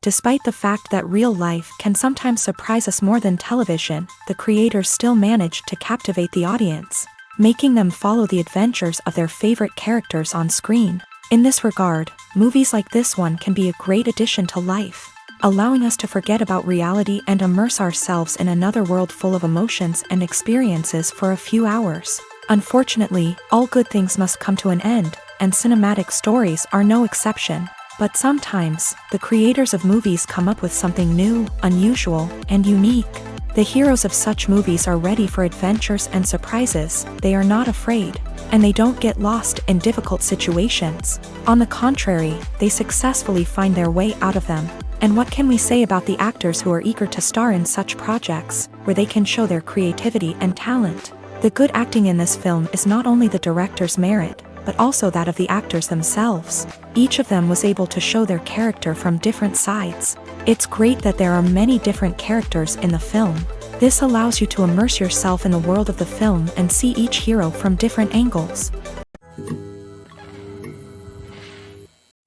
Despite the fact that real life can sometimes surprise us more than television, the creators still manage to captivate the audience, making them follow the adventures of their favorite characters on screen. In this regard, movies like this one can be a great addition to life, allowing us to forget about reality and immerse ourselves in another world full of emotions and experiences for a few hours. Unfortunately, all good things must come to an end, and cinematic stories are no exception. But sometimes, the creators of movies come up with something new, unusual, and unique. The heroes of such movies are ready for adventures and surprises, they are not afraid, and they don't get lost in difficult situations. On the contrary, they successfully find their way out of them. And what can we say about the actors who are eager to star in such projects, where they can show their creativity and talent? The good acting in this film is not only the director's merit, but also that of the actors themselves. Each of them was able to show their character from different sides. It's great that there are many different characters in the film. This allows you to immerse yourself in the world of the film and see each hero from different angles.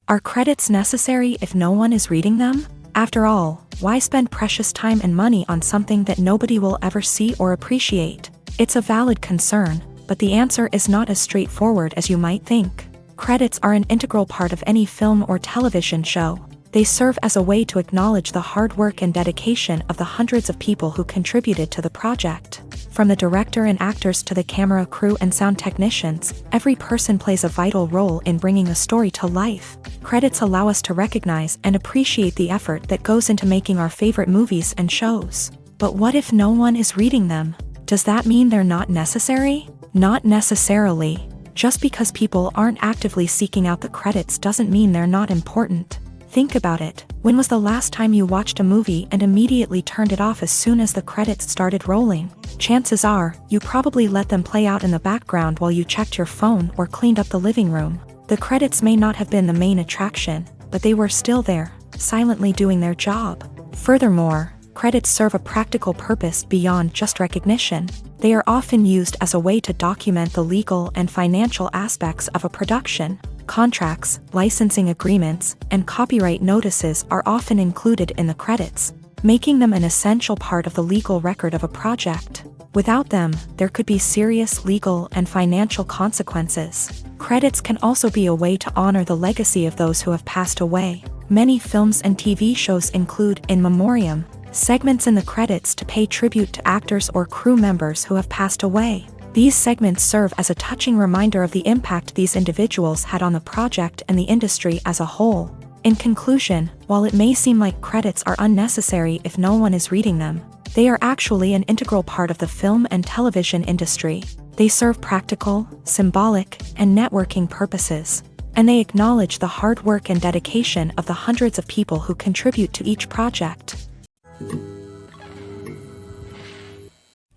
Are credits necessary if no one is reading them? After all, why spend precious time and money on something that nobody will ever see or appreciate? It's a valid concern, but the answer is not as straightforward as you might think. Credits are an integral part of any film or television show. They serve as a way to acknowledge the hard work and dedication of the hundreds of people who contributed to the project. From the director and actors to the camera crew and sound technicians, every person plays a vital role in bringing a story to life. Credits allow us to recognize and appreciate the effort that goes into making our favorite movies and shows. But what if no one is reading them? Does that mean they're not necessary? Not necessarily. Just because people aren't actively seeking out the credits doesn't mean they're not important. Think about it. When was the last time you watched a movie and immediately turned it off as soon as the credits started rolling? Chances are, you probably let them play out in the background while you checked your phone or cleaned up the living room. The credits may not have been the main attraction, but they were still there, silently doing their job. Furthermore, credits serve a practical purpose beyond just recognition. They are often used as a way to document the legal and financial aspects of a production. Contracts, licensing agreements, and copyright notices are often included in the credits, making them an essential part of the legal record of a project. Without them, there could be serious legal and financial consequences. Credits can also be a way to honor the legacy of those who have passed away. Many films and TV shows include in memoriam segments in the credits to pay tribute to actors or crew members who have passed away. These segments serve as a touching reminder of the impact these individuals had on the project and the industry as a whole. In conclusion, while it may seem like credits are unnecessary if no one is reading them, they are actually an integral part of the film and television industry. They serve practical, symbolic, and networking purposes, and they acknowledge the hard work and dedication of the hundreds of people who contribute to each project.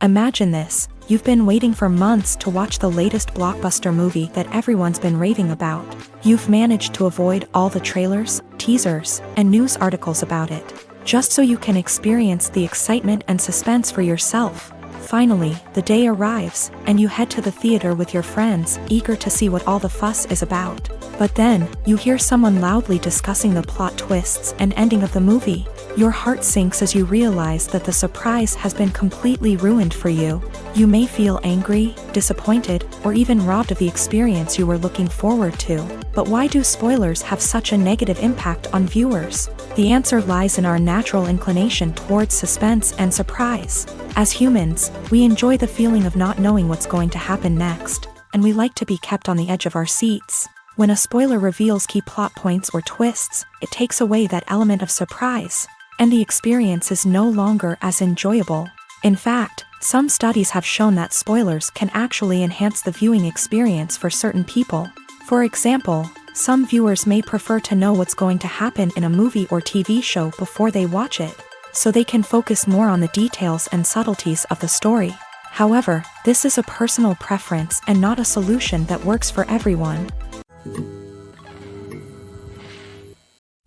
Imagine this. You've been waiting for months to watch the latest blockbuster movie that everyone's been raving about. You've managed to avoid all the trailers, teasers, and news articles about it, just so you can experience the excitement and suspense for yourself. Finally, the day arrives, and you head to the theater with your friends, eager to see what all the fuss is about. But then, you hear someone loudly discussing the plot twists and ending of the movie. Your heart sinks as you realize that the surprise has been completely ruined for you. You may feel angry, disappointed, or even robbed of the experience you were looking forward to. But why do spoilers have such a negative impact on viewers? The answer lies in our natural inclination towards suspense and surprise. As humans, we enjoy the feeling of not knowing what's going to happen next, and we like to be kept on the edge of our seats. When a spoiler reveals key plot points or twists, it takes away that element of surprise, and the experience is no longer as enjoyable. In fact, some studies have shown that spoilers can actually enhance the viewing experience for certain people. For example, some viewers may prefer to know what's going to happen in a movie or TV show before they watch it, so they can focus more on the details and subtleties of the story. However, this is a personal preference and not a solution that works for everyone.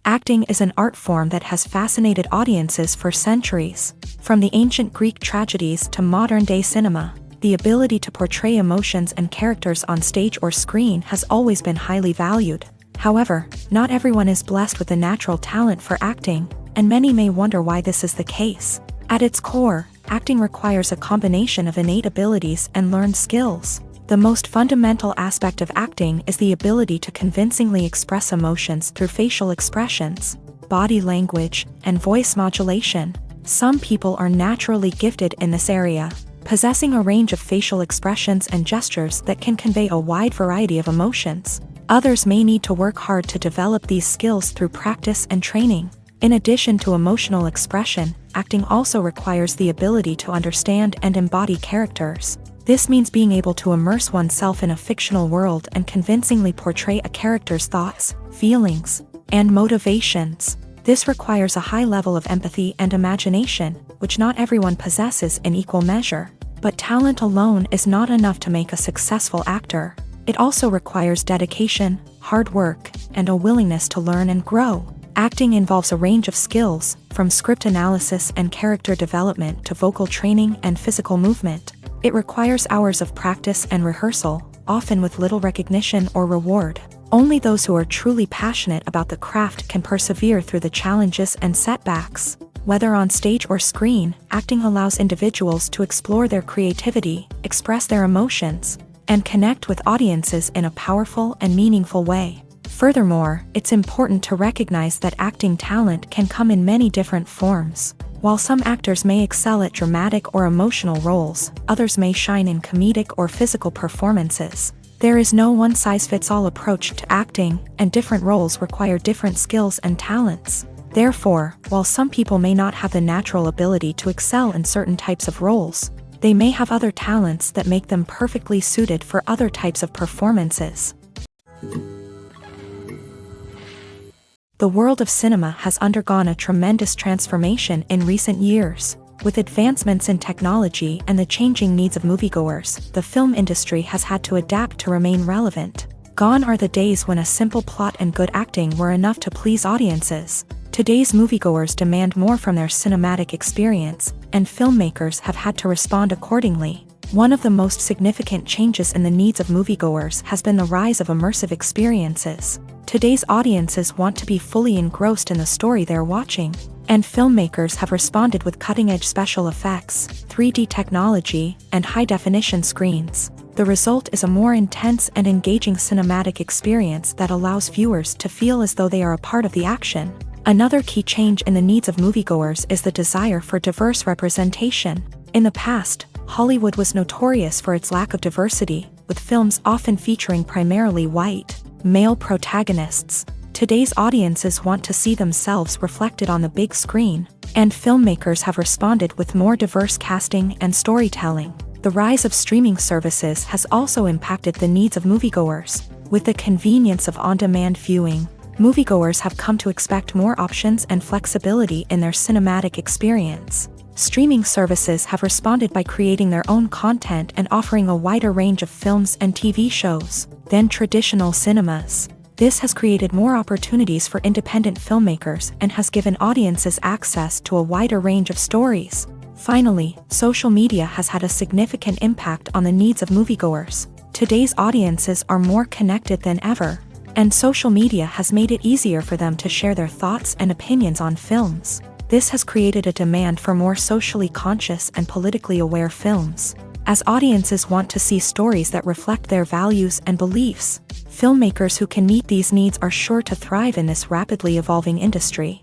Acting is an art form that has fascinated audiences for centuries. From the ancient Greek tragedies to modern-day cinema, the ability to portray emotions and characters on stage or screen has always been highly valued. However, not everyone is blessed with the natural talent for acting, and many may wonder why this is the case. At its core, acting requires a combination of innate abilities and learned skills. The most fundamental aspect of acting is the ability to convincingly express emotions through facial expressions, body language, and voice modulation. Some people are naturally gifted in this area, possessing a range of facial expressions and gestures that can convey a wide variety of emotions. Others may need to work hard to develop these skills through practice and training. In addition to emotional expression, acting also requires the ability to understand and embody characters. This means being able to immerse oneself in a fictional world and convincingly portray a character's thoughts, feelings, and motivations. This requires a high level of empathy and imagination, which not everyone possesses in equal measure. But talent alone is not enough to make a successful actor. It also requires dedication, hard work, and a willingness to learn and grow. Acting involves a range of skills, from script analysis and character development to vocal training and physical movement. It requires hours of practice and rehearsal, often with little recognition or reward. Only those who are truly passionate about the craft can persevere through the challenges and setbacks. Whether on stage or screen, acting allows individuals to explore their creativity, express their emotions, and connect with audiences in a powerful and meaningful way. Furthermore, it's important to recognize that acting talent can come in many different forms. While some actors may excel at dramatic or emotional roles, others may shine in comedic or physical performances. There is no one-size-fits-all approach to acting, and different roles require different skills and talents. Therefore, while some people may not have the natural ability to excel in certain types of roles, they may have other talents that make them perfectly suited for other types of performances. The world of cinema has undergone a tremendous transformation in recent years. With advancements in technology and the changing needs of moviegoers, the film industry has had to adapt to remain relevant. Gone are the days when a simple plot and good acting were enough to please audiences. Today's moviegoers demand more from their cinematic experience, and filmmakers have had to respond accordingly. One of the most significant changes in the needs of moviegoers has been the rise of immersive experiences. Today's audiences want to be fully engrossed in the story they're watching, and filmmakers have responded with cutting-edge special effects, 3D technology, and high-definition screens. The result is a more intense and engaging cinematic experience that allows viewers to feel as though they are a part of the action. Another key change in the needs of moviegoers is the desire for diverse representation. In the past, Hollywood was notorious for its lack of diversity, with films often featuring primarily white, male protagonists. Today's audiences want to see themselves reflected on the big screen, and filmmakers have responded with more diverse casting and storytelling. The rise of streaming services has also impacted the needs of moviegoers. With the convenience of on-demand viewing, moviegoers have come to expect more options and flexibility in their cinematic experience. Streaming services have responded by creating their own content and offering a wider range of films and TV shows than traditional cinemas. This has created more opportunities for independent filmmakers and has given audiences access to a wider range of stories. Finally, social media has had a significant impact on the needs of moviegoers. Today's audiences are more connected than ever, and social media has made it easier for them to share their thoughts and opinions on films. This has created a demand for more socially conscious and politically aware films. As audiences want to see stories that reflect their values and beliefs, filmmakers who can meet these needs are sure to thrive in this rapidly evolving industry.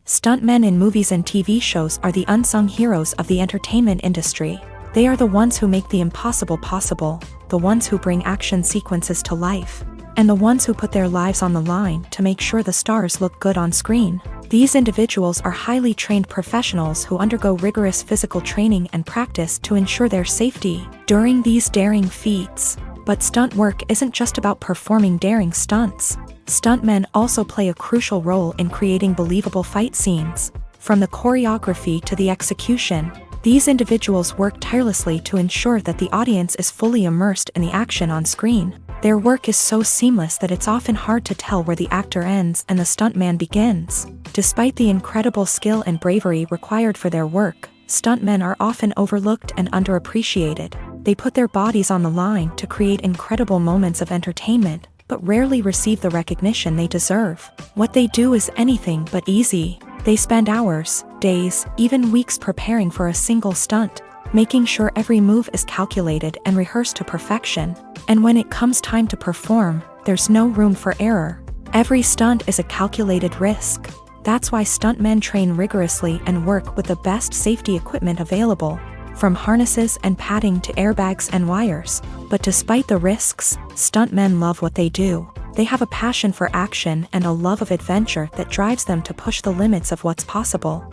Stuntmen in movies and TV shows are the unsung heroes of the entertainment industry. They are the ones who make the impossible possible, the ones who bring action sequences to life, and the ones who put their lives on the line to make sure the stars look good on screen. These individuals are highly trained professionals who undergo rigorous physical training and practice to ensure their safety during these daring feats. But stunt work isn't just about performing daring stunts. Stuntmen also play a crucial role in creating believable fight scenes. From the choreography to the execution, these individuals work tirelessly to ensure that the audience is fully immersed in the action on screen. Their work is so seamless that it's often hard to tell where the actor ends and the stuntman begins. Despite the incredible skill and bravery required for their work, stuntmen are often overlooked and underappreciated. They put their bodies on the line to create incredible moments of entertainment, but rarely receive the recognition they deserve. What they do is anything but easy. They spend hours, days, even weeks preparing for a single stunt, making sure every move is calculated and rehearsed to perfection. And when it comes time to perform, there's no room for error. Every stunt is a calculated risk. That's why stuntmen train rigorously and work with the best safety equipment available, from harnesses and padding to airbags and wires. But despite the risks, stuntmen love what they do. They have a passion for action and a love of adventure that drives them to push the limits of what's possible.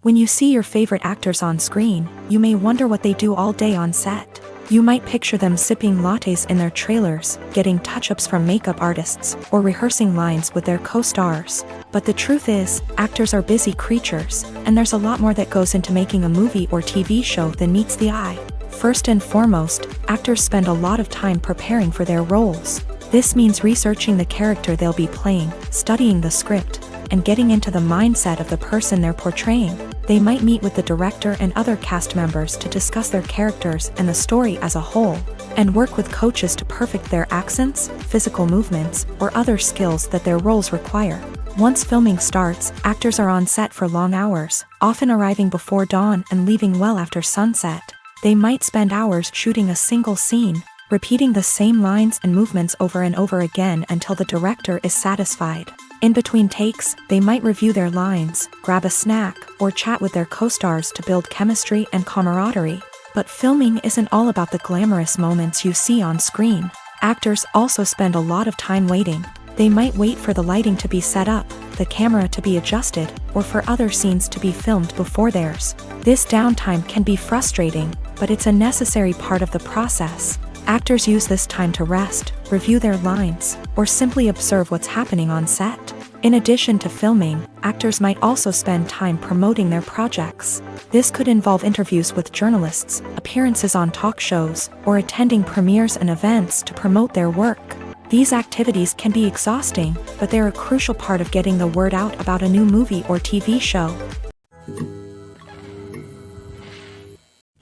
When you see your favorite actors on screen, you may wonder what they do all day on set. You might picture them sipping lattes in their trailers, getting touch-ups from makeup artists, or rehearsing lines with their co-stars. But the truth is, actors are busy creatures, and there's a lot more that goes into making a movie or TV show than meets the eye. First and foremost, actors spend a lot of time preparing for their roles. This means researching the character they'll be playing, studying the script, and getting into the mindset of the person they're portraying. They might meet with the director and other cast members to discuss their characters and the story as a whole, and work with coaches to perfect their accents, physical movements, or other skills that their roles require. Once filming starts, actors are on set for long hours, often arriving before dawn and leaving well after sunset. They might spend hours shooting a single scene, repeating the same lines and movements over and over again until the director is satisfied. In between takes, they might review their lines, grab a snack, or chat with their co-stars to build chemistry and camaraderie. But filming isn't all about the glamorous moments you see on screen. Actors also spend a lot of time waiting. They might wait for the lighting to be set up, the camera to be adjusted, or for other scenes to be filmed before theirs. This downtime can be frustrating, but it's a necessary part of the process. Actors use this time to rest, review their lines, or simply observe what's happening on set. In addition to filming, actors might also spend time promoting their projects. This could involve interviews with journalists, appearances on talk shows, or attending premieres and events to promote their work. These activities can be exhausting, but they're a crucial part of getting the word out about a new movie or TV show.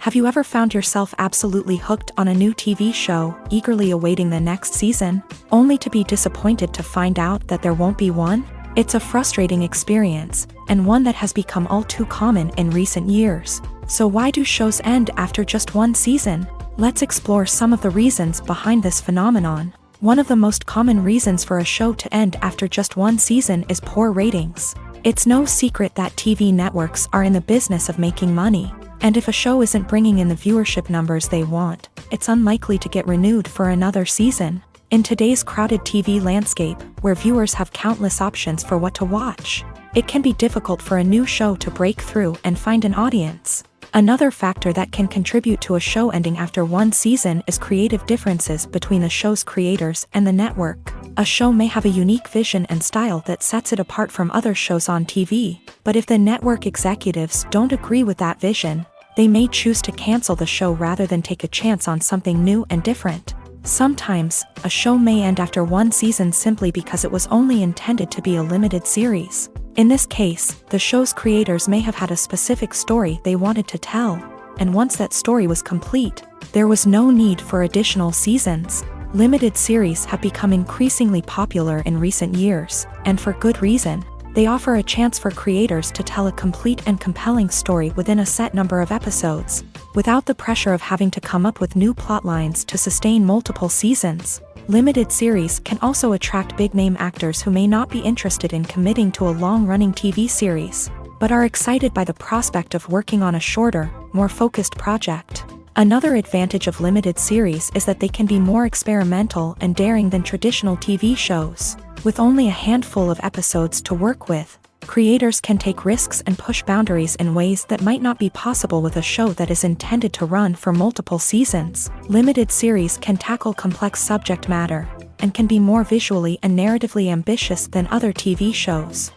Have you ever found yourself absolutely hooked on a new TV show, eagerly awaiting the next season, only to be disappointed to find out that there won't be one? It's a frustrating experience, and one that has become all too common in recent years. So why do shows end after just one season? Let's explore some of the reasons behind this phenomenon. One of the most common reasons for a show to end after just one season is poor ratings. It's no secret that TV networks are in the business of making money. And if a show isn't bringing in the viewership numbers they want, it's unlikely to get renewed for another season. In today's crowded TV landscape, where viewers have countless options for what to watch, it can be difficult for a new show to break through and find an audience. Another factor that can contribute to a show ending after one season is creative differences between the show's creators and the network. A show may have a unique vision and style that sets it apart from other shows on TV, but if the network executives don't agree with that vision, they may choose to cancel the show rather than take a chance on something new and different. Sometimes, a show may end after one season simply because it was only intended to be a limited series. In this case, the show's creators may have had a specific story they wanted to tell, and once that story was complete, there was no need for additional seasons. Limited series have become increasingly popular in recent years, and for good reason. They offer a chance for creators to tell a complete and compelling story within a set number of episodes, without the pressure of having to come up with new plotlines to sustain multiple seasons. Limited series can also attract big-name actors who may not be interested in committing to a long-running TV series, but are excited by the prospect of working on a shorter, more focused project. Another advantage of limited series is that they can be more experimental and daring than traditional TV shows. With only a handful of episodes to work with, creators can take risks and push boundaries in ways that might not be possible with a show that is intended to run for multiple seasons. Limited series can tackle complex subject matter, and can be more visually and narratively ambitious than other TV shows.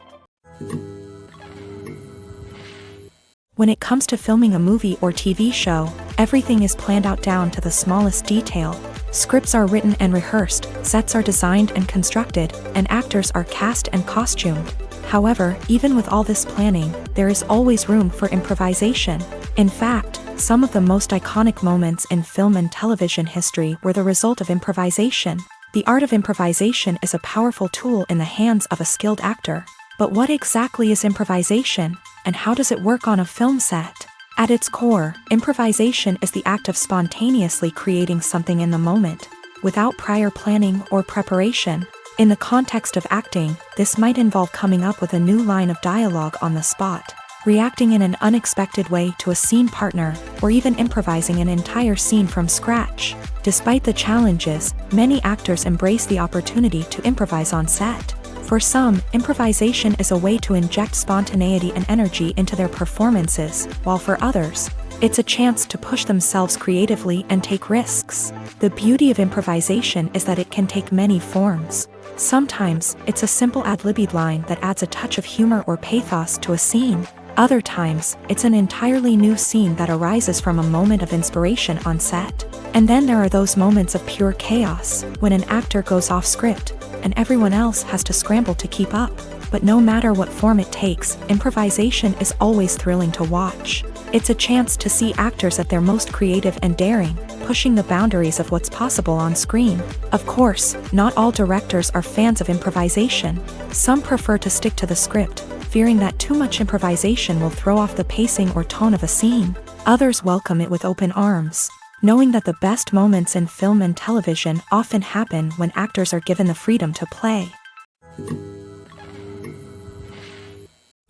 When it comes to filming a movie or TV show, everything is planned out down to the smallest detail. Scripts are written and rehearsed, sets are designed and constructed, and actors are cast and costumed. However, even with all this planning, there is always room for improvisation. In fact, some of the most iconic moments in film and television history were the result of improvisation. The art of improvisation is a powerful tool in the hands of a skilled actor. But what exactly is improvisation, and how does it work on a film set? At its core, improvisation is the act of spontaneously creating something in the moment, without prior planning or preparation. In the context of acting, this might involve coming up with a new line of dialogue on the spot, reacting in an unexpected way to a scene partner, or even improvising an entire scene from scratch. Despite the challenges, many actors embrace the opportunity to improvise on set. For some, improvisation is a way to inject spontaneity and energy into their performances, while for others, it's a chance to push themselves creatively and take risks. The beauty of improvisation is that it can take many forms. Sometimes, it's a simple ad-libbed line that adds a touch of humor or pathos to a scene. Other times, it's an entirely new scene that arises from a moment of inspiration on set. And then there are those moments of pure chaos, when an actor goes off script, and everyone else has to scramble to keep up. But no matter what form it takes, improvisation is always thrilling to watch. It's a chance to see actors at their most creative and daring, pushing the boundaries of what's possible on screen. Of course, not all directors are fans of improvisation. Some prefer to stick to the script, fearing that too much improvisation will throw off the pacing or tone of a scene. Others welcome it with open arms, knowing that the best moments in film and television often happen when actors are given the freedom to play.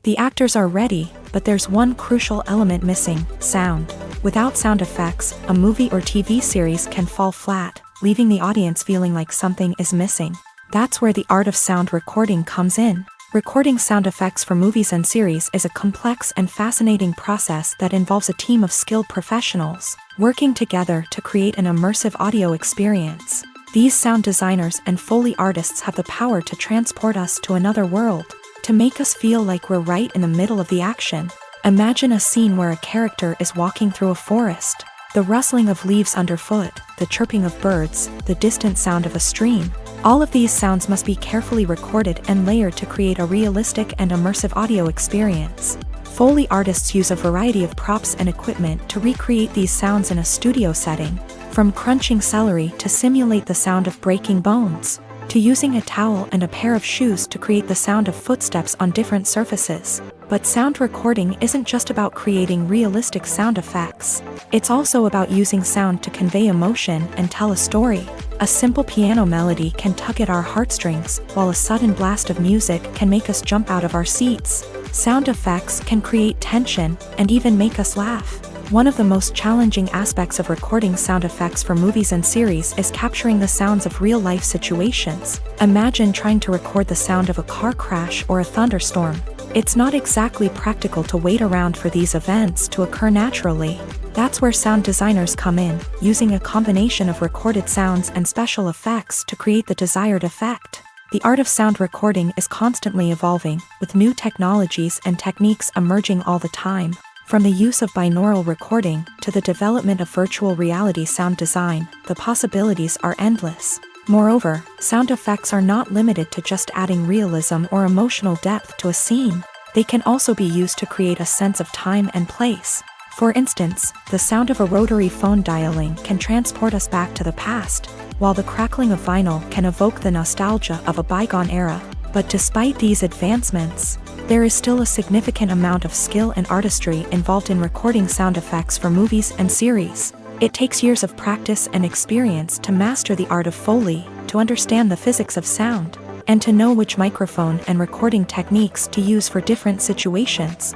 The actors are ready, but there's one crucial element missing: sound. Without sound effects, a movie or TV series can fall flat, leaving the audience feeling like something is missing. That's where the art of sound recording comes in. Recording sound effects for movies and series is a complex and fascinating process that involves a team of skilled professionals working together to create an immersive audio experience. These sound designers and Foley artists have the power to transport us to another world, to make us feel like we're right in the middle of the action. Imagine a scene where a character is walking through a forest. The rustling of leaves underfoot, the chirping of birds, the distant sound of a stream. All of these sounds must be carefully recorded and layered to create a realistic and immersive audio experience. Foley artists use a variety of props and equipment to recreate these sounds in a studio setting, from crunching celery to simulate the sound of breaking bones, to using a towel and a pair of shoes to create the sound of footsteps on different surfaces. But sound recording isn't just about creating realistic sound effects. It's also about using sound to convey emotion and tell a story. A simple piano melody can tug at our heartstrings, while a sudden blast of music can make us jump out of our seats. Sound effects can create tension and even make us laugh. One of the most challenging aspects of recording sound effects for movies and series is capturing the sounds of real-life situations. Imagine trying to record the sound of a car crash or a thunderstorm. It's not exactly practical to wait around for these events to occur naturally. That's where sound designers come in, using a combination of recorded sounds and special effects to create the desired effect. The art of sound recording is constantly evolving, with new technologies and techniques emerging all the time. From the use of binaural recording to the development of virtual reality sound design, the possibilities are endless. Moreover, sound effects are not limited to just adding realism or emotional depth to a scene. They can also be used to create a sense of time and place. For instance, the sound of a rotary phone dialing can transport us back to the past, while the crackling of vinyl can evoke the nostalgia of a bygone era. But despite these advancements, there is still a significant amount of skill and artistry involved in recording sound effects for movies and series. It takes years of practice and experience to master the art of Foley, to understand the physics of sound, and to know which microphone and recording techniques to use for different situations.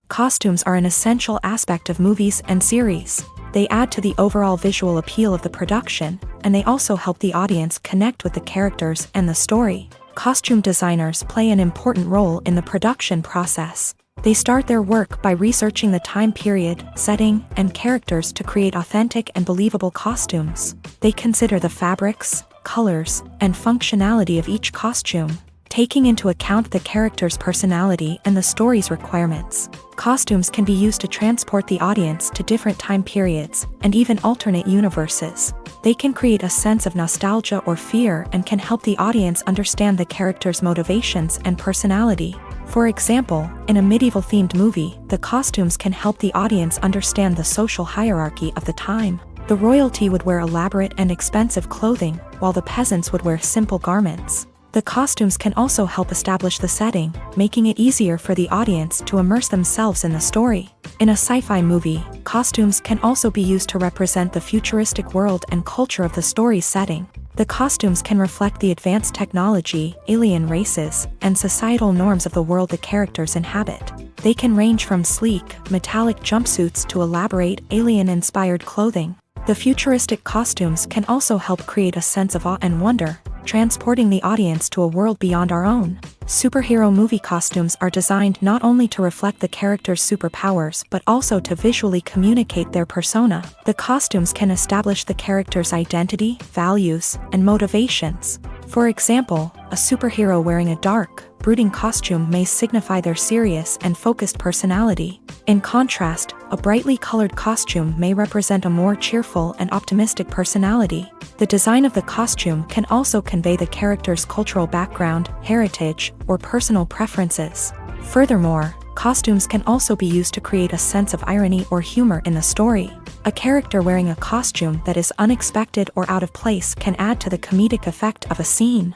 Costumes are an essential aspect of movies and series. They add to the overall visual appeal of the production, and they also help the audience connect with the characters and the story. Costume designers play an important role in the production process. They start their work by researching the time period, setting, and characters to create authentic and believable costumes. They consider the fabrics, colors, and functionality of each costume, taking into account the character's personality and the story's requirements. Costumes can be used to transport the audience to different time periods and even alternate universes. They can create a sense of nostalgia or fear and can help the audience understand the character's motivations and personality. For example, in a medieval-themed movie, the costumes can help the audience understand the social hierarchy of the time. The royalty would wear elaborate and expensive clothing, while the peasants would wear simple garments. The costumes can also help establish the setting, making it easier for the audience to immerse themselves in the story. In a sci-fi movie, costumes can also be used to represent the futuristic world and culture of the story's setting. The costumes can reflect the advanced technology, alien races, and societal norms of the world the characters inhabit. They can range from sleek, metallic jumpsuits to elaborate, alien-inspired clothing. The futuristic costumes can also help create a sense of awe and wonder, transporting the audience to a world beyond our own. Superhero movie costumes are designed not only to reflect the character's superpowers but also to visually communicate their persona. The costumes can establish the character's identity, values, and motivations. For example, a superhero wearing a dark, brooding costume may signify their serious and focused personality. In contrast, a brightly colored costume may represent a more cheerful and optimistic personality. The design of the costume can also convey the character's cultural background, heritage, or personal preferences. Furthermore, costumes can also be used to create a sense of irony or humor in the story. A character wearing a costume that is unexpected or out of place can add to the comedic effect of a scene.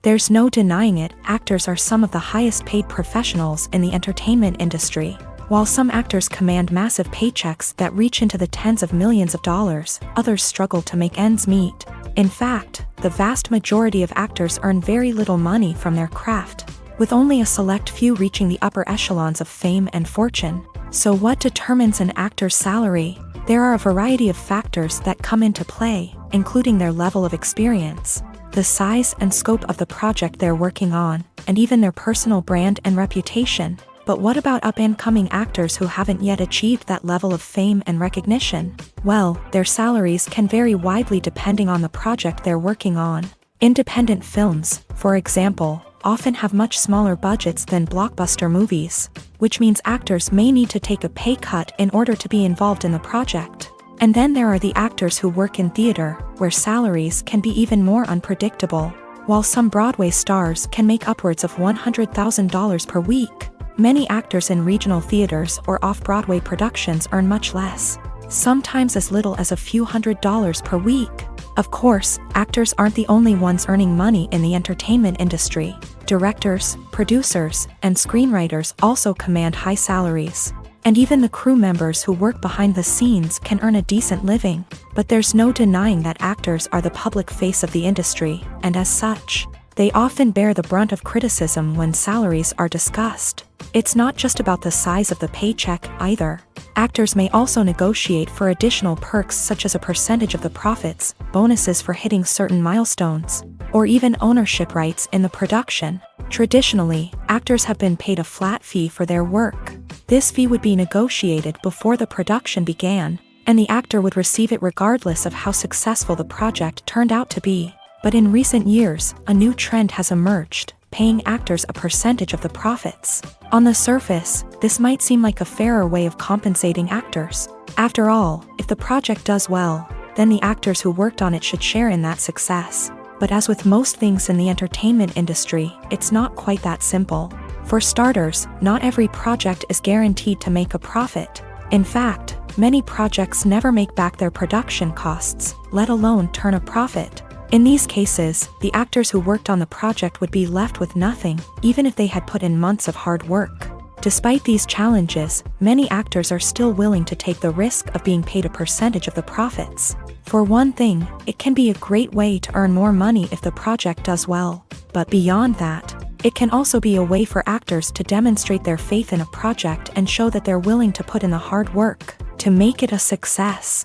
There's no denying it, actors are some of the highest paid professionals in the entertainment industry. While some actors command massive paychecks that reach into the tens of millions of dollars, others struggle to make ends meet. In fact, the vast majority of actors earn very little money from their craft, with only a select few reaching the upper echelons of fame and fortune. So what determines an actor's salary? There are a variety of factors that come into play, including their level of experience, the size and scope of the project they're working on, and even their personal brand and reputation. But what about up-and-coming actors who haven't yet achieved that level of fame and recognition? Well, their salaries can vary widely depending on the project they're working on. Independent films, for example, often have much smaller budgets than blockbuster movies, which means actors may need to take a pay cut in order to be involved in the project. And then there are the actors who work in theater, where salaries can be even more unpredictable. While some Broadway stars can make upwards of $100,000 per week, many actors in regional theaters or off-Broadway productions earn much less, sometimes as little as a few $100s per week. Of course, actors aren't the only ones earning money in the entertainment industry. Directors, producers, and screenwriters also command high salaries. And even the crew members who work behind the scenes can earn a decent living. But there's no denying that actors are the public face of the industry, and as such, they often bear the brunt of criticism when salaries are discussed. It's not just about the size of the paycheck, either. Actors may also negotiate for additional perks such as a percentage of the profits, bonuses for hitting certain milestones, or even ownership rights in the production. Traditionally, actors have been paid a flat fee for their work. This fee would be negotiated before the production began, and the actor would receive it regardless of how successful the project turned out to be. But in recent years, a new trend has emerged, paying actors a percentage of the profits. On the surface, this might seem like a fairer way of compensating actors. After all, if the project does well, then the actors who worked on it should share in that success. But as with most things in the entertainment industry, it's not quite that simple. For starters, not every project is guaranteed to make a profit. In fact, many projects never make back their production costs, let alone turn a profit. In these cases, the actors who worked on the project would be left with nothing, even if they had put in months of hard work. Despite these challenges, many actors are still willing to take the risk of being paid a percentage of the profits. For one thing, it can be a great way to earn more money if the project does well. But beyond that, it can also be a way for actors to demonstrate their faith in a project and show that they're willing to put in the hard work to make it a success.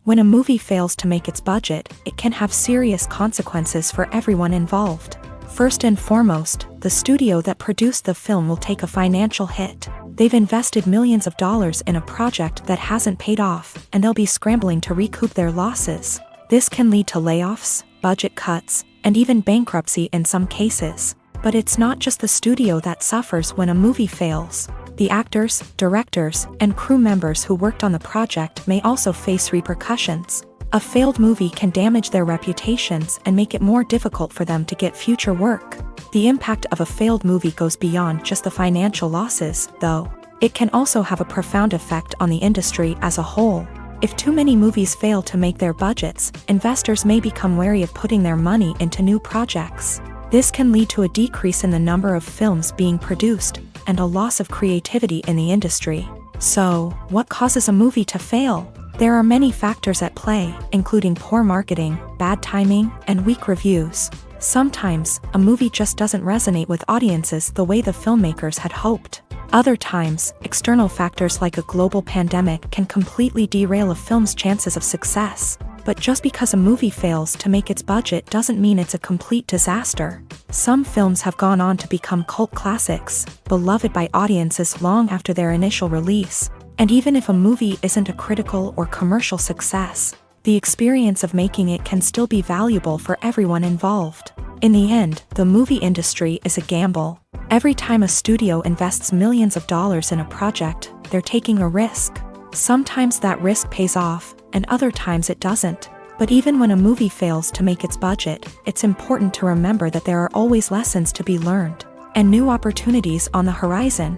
When a movie fails to make its budget, it can have serious consequences for everyone involved. First and foremost, the studio that produced the film will take a financial hit. They've invested millions of dollars in a project that hasn't paid off, and they'll be scrambling to recoup their losses. This can lead to layoffs, budget cuts, and even bankruptcy in some cases. But it's not just the studio that suffers when a movie fails. The actors, directors, and crew members who worked on the project may also face repercussions. A failed movie can damage their reputations and make it more difficult for them to get future work. The impact of a failed movie goes beyond just the financial losses, though. It can also have a profound effect on the industry as a whole. If too many movies fail to make their budgets, investors may become wary of putting their money into new projects. This can lead to a decrease in the number of films being produced, and a loss of creativity in the industry. So, what causes a movie to fail? There are many factors at play, including poor marketing, bad timing, and weak reviews. Sometimes, a movie just doesn't resonate with audiences the way the filmmakers had hoped. Other times, external factors like a global pandemic can completely derail a film's chances of success. But just because a movie fails to make its budget doesn't mean it's a complete disaster. Some films have gone on to become cult classics, beloved by audiences long after their initial release. And even if a movie isn't a critical or commercial success, the experience of making it can still be valuable for everyone involved. In the end, the movie industry is a gamble. Every time a studio invests millions of dollars in a project, they're taking a risk. Sometimes that risk pays off, and other times it doesn't. But even when a movie fails to make its budget, it's important to remember that there are always lessons to be learned, and new opportunities on the horizon.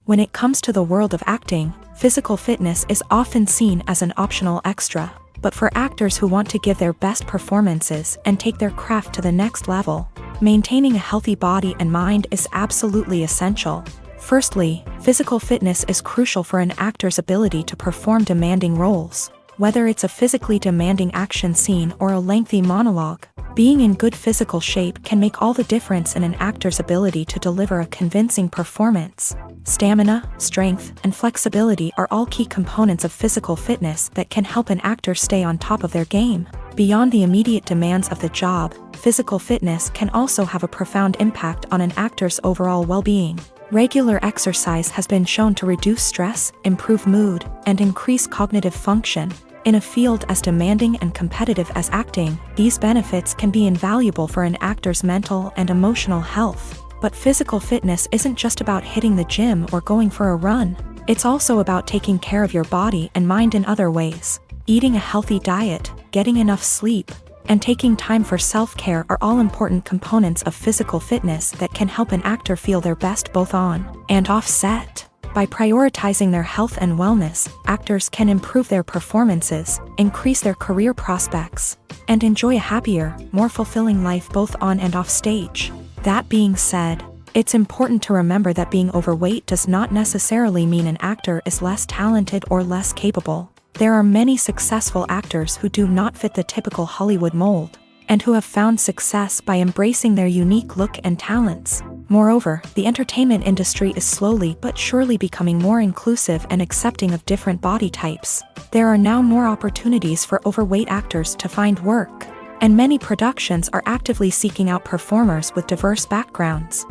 When it comes to the world of acting, physical fitness is often seen as an optional extra. But for actors who want to give their best performances and take their craft to the next level, maintaining a healthy body and mind is absolutely essential. Firstly, physical fitness is crucial for an actor's ability to perform demanding roles. Whether it's a physically demanding action scene or a lengthy monologue, being in good physical shape can make all the difference in an actor's ability to deliver a convincing performance. Stamina, strength, and flexibility are all key components of physical fitness that can help an actor stay on top of their game. Beyond the immediate demands of the job, physical fitness can also have a profound impact on an actor's overall well-being. Regular exercise has been shown to reduce stress, improve mood, and increase cognitive function. In a field as demanding and competitive as acting, these benefits can be invaluable for an actor's mental and emotional health. But physical fitness isn't just about hitting the gym or going for a run. It's also about taking care of your body and mind in other ways. Eating a healthy diet, getting enough sleep, and taking time for self-care are all important components of physical fitness that can help an actor feel their best both on and off set. By prioritizing their health and wellness, actors can improve their performances, increase their career prospects, and enjoy a happier, more fulfilling life both on and off stage. That being said, it's important to remember that being overweight does not necessarily mean an actor is less talented or less capable. There are many successful actors who do not fit the typical Hollywood mold, and who have found success by embracing their unique look and talents. Moreover, the entertainment industry is slowly but surely becoming more inclusive and accepting of different body types. There are now more opportunities for overweight actors to find work, and many productions are actively seeking out performers with diverse backgrounds.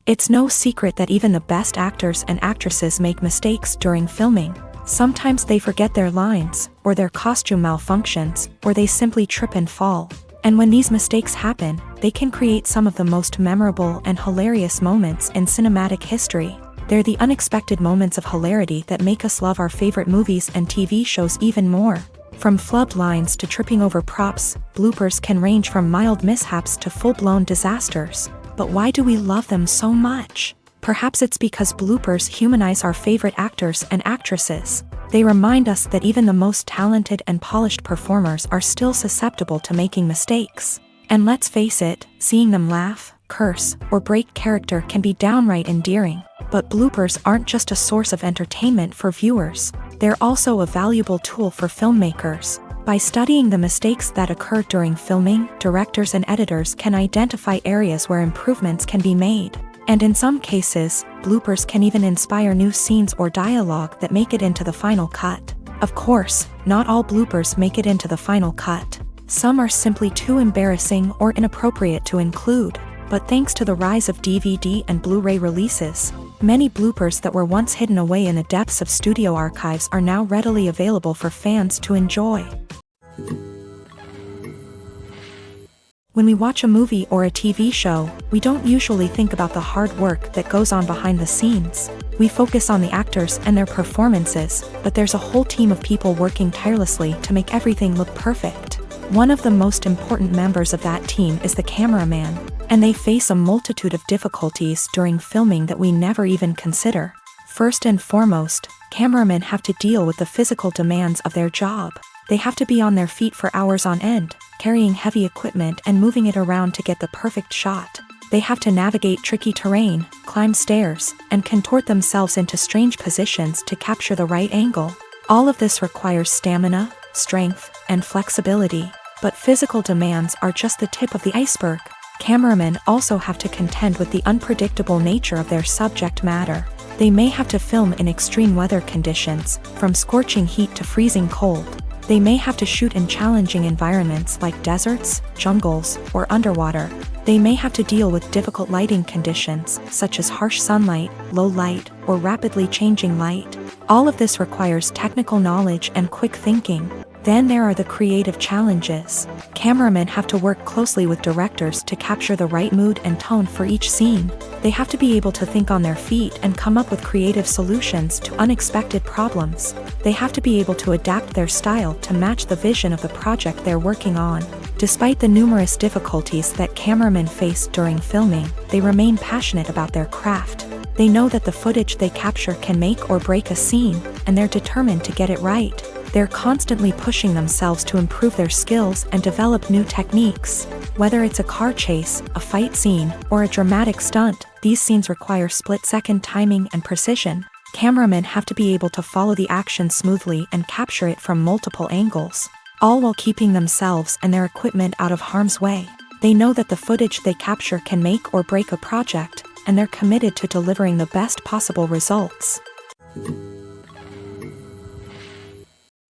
It's no secret that even the best actors and actresses make mistakes during filming. Sometimes they forget their lines, or their costume malfunctions, or they simply trip and fall. And when these mistakes happen, they can create some of the most memorable and hilarious moments in cinematic history. They're the unexpected moments of hilarity that make us love our favorite movies and TV shows even more. From flubbed lines to tripping over props, bloopers can range from mild mishaps to full-blown disasters. But why do we love them so much? Perhaps it's because bloopers humanize our favorite actors and actresses. They remind us that even the most talented and polished performers are still susceptible to making mistakes. And let's face it, seeing them laugh, curse, or break character can be downright endearing. But bloopers aren't just a source of entertainment for viewers. They're also a valuable tool for filmmakers. By studying the mistakes that occur during filming, directors and editors can identify areas where improvements can be made. And in some cases, bloopers can even inspire new scenes or dialogue that make it into the final cut. Of course, not all bloopers make it into the final cut. Some are simply too embarrassing or inappropriate to include. But thanks to the rise of DVD and Blu-ray releases, many bloopers that were once hidden away in the depths of studio archives are now readily available for fans to enjoy. When we watch a movie or a TV show, we don't usually think about the hard work that goes on behind the scenes. We focus on the actors and their performances, but there's a whole team of people working tirelessly to make everything look perfect. One of the most important members of that team is the cameraman, and they face a multitude of difficulties during filming that we never even consider. First and foremost, cameramen have to deal with the physical demands of their job. They have to be on their feet for hours on end, carrying heavy equipment and moving it around to get the perfect shot. They have to navigate tricky terrain, climb stairs, and contort themselves into strange positions to capture the right angle. All of this requires stamina, strength, and flexibility. But physical demands are just the tip of the iceberg. Cameramen also have to contend with the unpredictable nature of their subject matter. They may have to film in extreme weather conditions, from scorching heat to freezing cold. They may have to shoot in challenging environments like deserts, jungles, or underwater. They may have to deal with difficult lighting conditions, such as harsh sunlight, low light, or rapidly changing light. All of this requires technical knowledge and quick thinking. Then there are the creative challenges. Cameramen have to work closely with directors to capture the right mood and tone for each scene. They have to be able to think on their feet and come up with creative solutions to unexpected problems. They have to be able to adapt their style to match the vision of the project they're working on. Despite the numerous difficulties that cameramen face during filming, they remain passionate about their craft. They know that the footage they capture can make or break a scene, and they're determined to get it right. They're constantly pushing themselves to improve their skills and develop new techniques. Whether it's a car chase, a fight scene, or a dramatic stunt, these scenes require split-second timing and precision. Cameramen have to be able to follow the action smoothly and capture it from multiple angles, all while keeping themselves and their equipment out of harm's way. They know that the footage they capture can make or break a project, and they're committed to delivering the best possible results.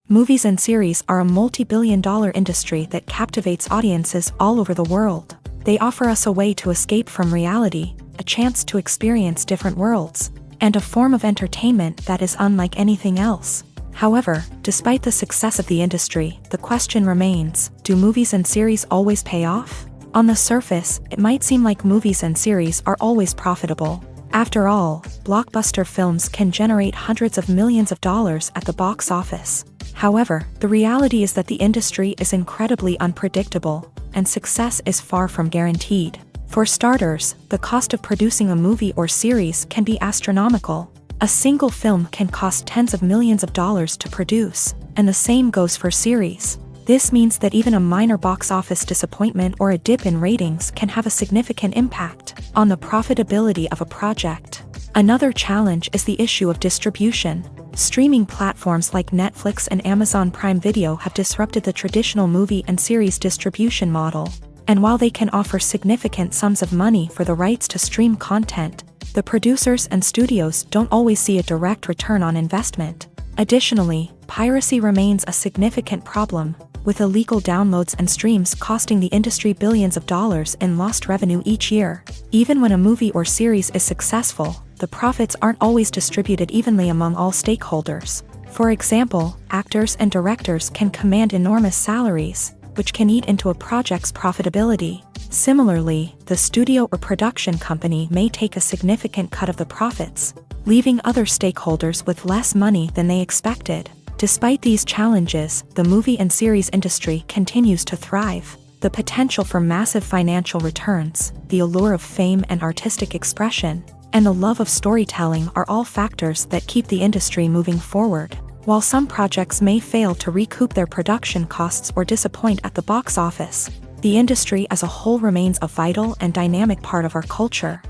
Movies and series are a multi-billion-dollar industry that captivates audiences all over the world. They offer us a way to escape from reality, a chance to experience different worlds, and a form of entertainment that is unlike anything else. However, despite the success of the industry, the question remains, do movies and series always pay off? On the surface, it might seem like movies and series are always profitable. After all, blockbuster films can generate hundreds of millions of dollars at the box office. However, the reality is that the industry is incredibly unpredictable, and success is far from guaranteed. For starters, the cost of producing a movie or series can be astronomical. A single film can cost tens of millions of dollars to produce, and the same goes for series. This means that even a minor box office disappointment or a dip in ratings can have a significant impact on the profitability of a project. Another challenge is the issue of distribution. Streaming platforms like Netflix and Amazon Prime Video have disrupted the traditional movie and series distribution model. And while they can offer significant sums of money for the rights to stream content, the producers and studios don't always see a direct return on investment. Additionally, piracy remains a significant problem, with illegal downloads and streams costing the industry billions of dollars in lost revenue each year. Even when a movie or series is successful, the profits aren't always distributed evenly among all stakeholders. For example, actors and directors can command enormous salaries, which can eat into a project's profitability. Similarly, the studio or production company may take a significant cut of the profits, leaving other stakeholders with less money than they expected. Despite these challenges, the movie and series industry continues to thrive. The potential for massive financial returns, the allure of fame and artistic expression, and the love of storytelling are all factors that keep the industry moving forward. While some projects may fail to recoup their production costs or disappoint at the box office, the industry as a whole remains a vital and dynamic part of our culture.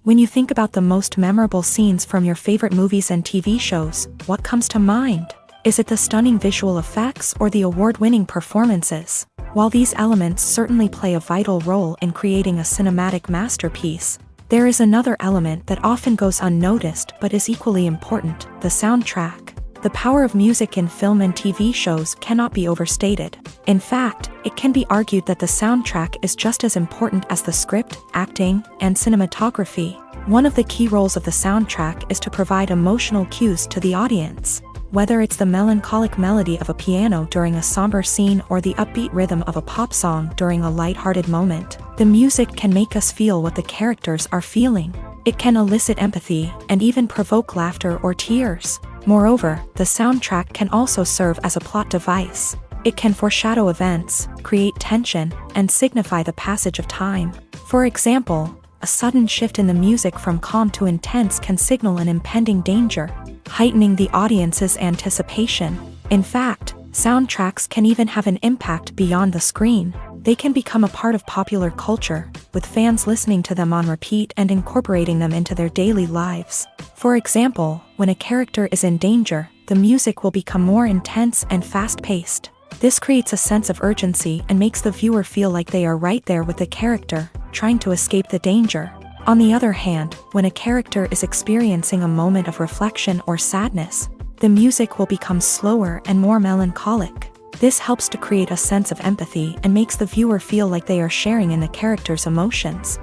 When you think about the most memorable scenes from your favorite movies and TV shows, what comes to mind? Is it the stunning visual effects or the award-winning performances? While these elements certainly play a vital role in creating a cinematic masterpiece, there is another element that often goes unnoticed but is equally important: the soundtrack. The power of music in film and TV shows cannot be overstated. In fact, it can be argued that the soundtrack is just as important as the script, acting, and cinematography. One of the key roles of the soundtrack is to provide emotional cues to the audience. Whether it's the melancholic melody of a piano during a somber scene or the upbeat rhythm of a pop song during a light-hearted moment, the music can make us feel what the characters are feeling. It can elicit empathy and even provoke laughter or tears. Moreover, the soundtrack can also serve as a plot device. It can foreshadow events, create tension, and signify the passage of time. For example, a sudden shift in the music from calm to intense can signal an impending danger, heightening the audience's anticipation. In fact, soundtracks can even have an impact beyond the screen. They can become a part of popular culture, with fans listening to them on repeat and incorporating them into their daily lives. For example, when a character is in danger, the music will become more intense and fast-paced. This creates a sense of urgency and makes the viewer feel like they are right there with the character, trying to escape the danger. On the other hand, when a character is experiencing a moment of reflection or sadness, the music will become slower and more melancholic. This helps to create a sense of empathy and makes the viewer feel like they are sharing in the character's emotions.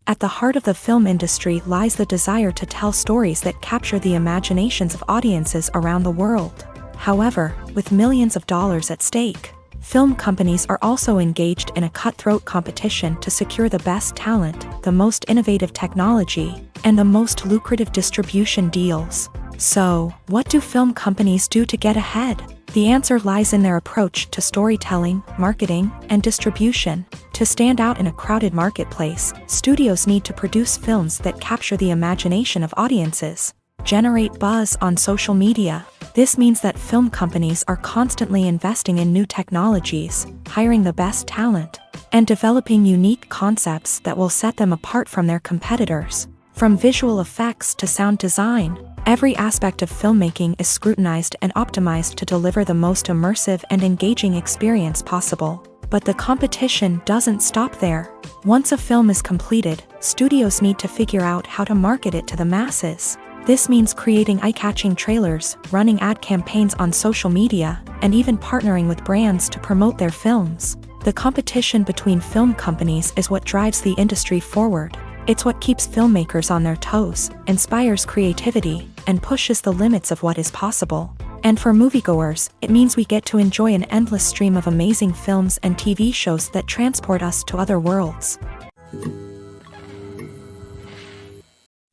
At the heart of the film industry lies the desire to tell stories that capture the imaginations of audiences around the world. However, with millions of dollars at stake, film companies are also engaged in a cutthroat competition to secure the best talent, the most innovative technology, and the most lucrative distribution deals. So, what do film companies do to get ahead? The answer lies in their approach to storytelling, marketing, and distribution. To stand out in a crowded marketplace, studios need to produce films that capture the imagination of audiences, generate buzz on social media. This means that film companies are constantly investing in new technologies, hiring the best talent, and developing unique concepts that will set them apart from their competitors. From visual effects to sound design, every aspect of filmmaking is scrutinized and optimized to deliver the most immersive and engaging experience possible. But the competition doesn't stop there. Once a film is completed, studios need to figure out how to market it to the masses. This means creating eye-catching trailers, running ad campaigns on social media, and even partnering with brands to promote their films. The competition between film companies is what drives the industry forward. It's what keeps filmmakers on their toes, inspires creativity, and pushes the limits of what is possible. And for moviegoers, it means we get to enjoy an endless stream of amazing films and TV shows that transport us to other worlds.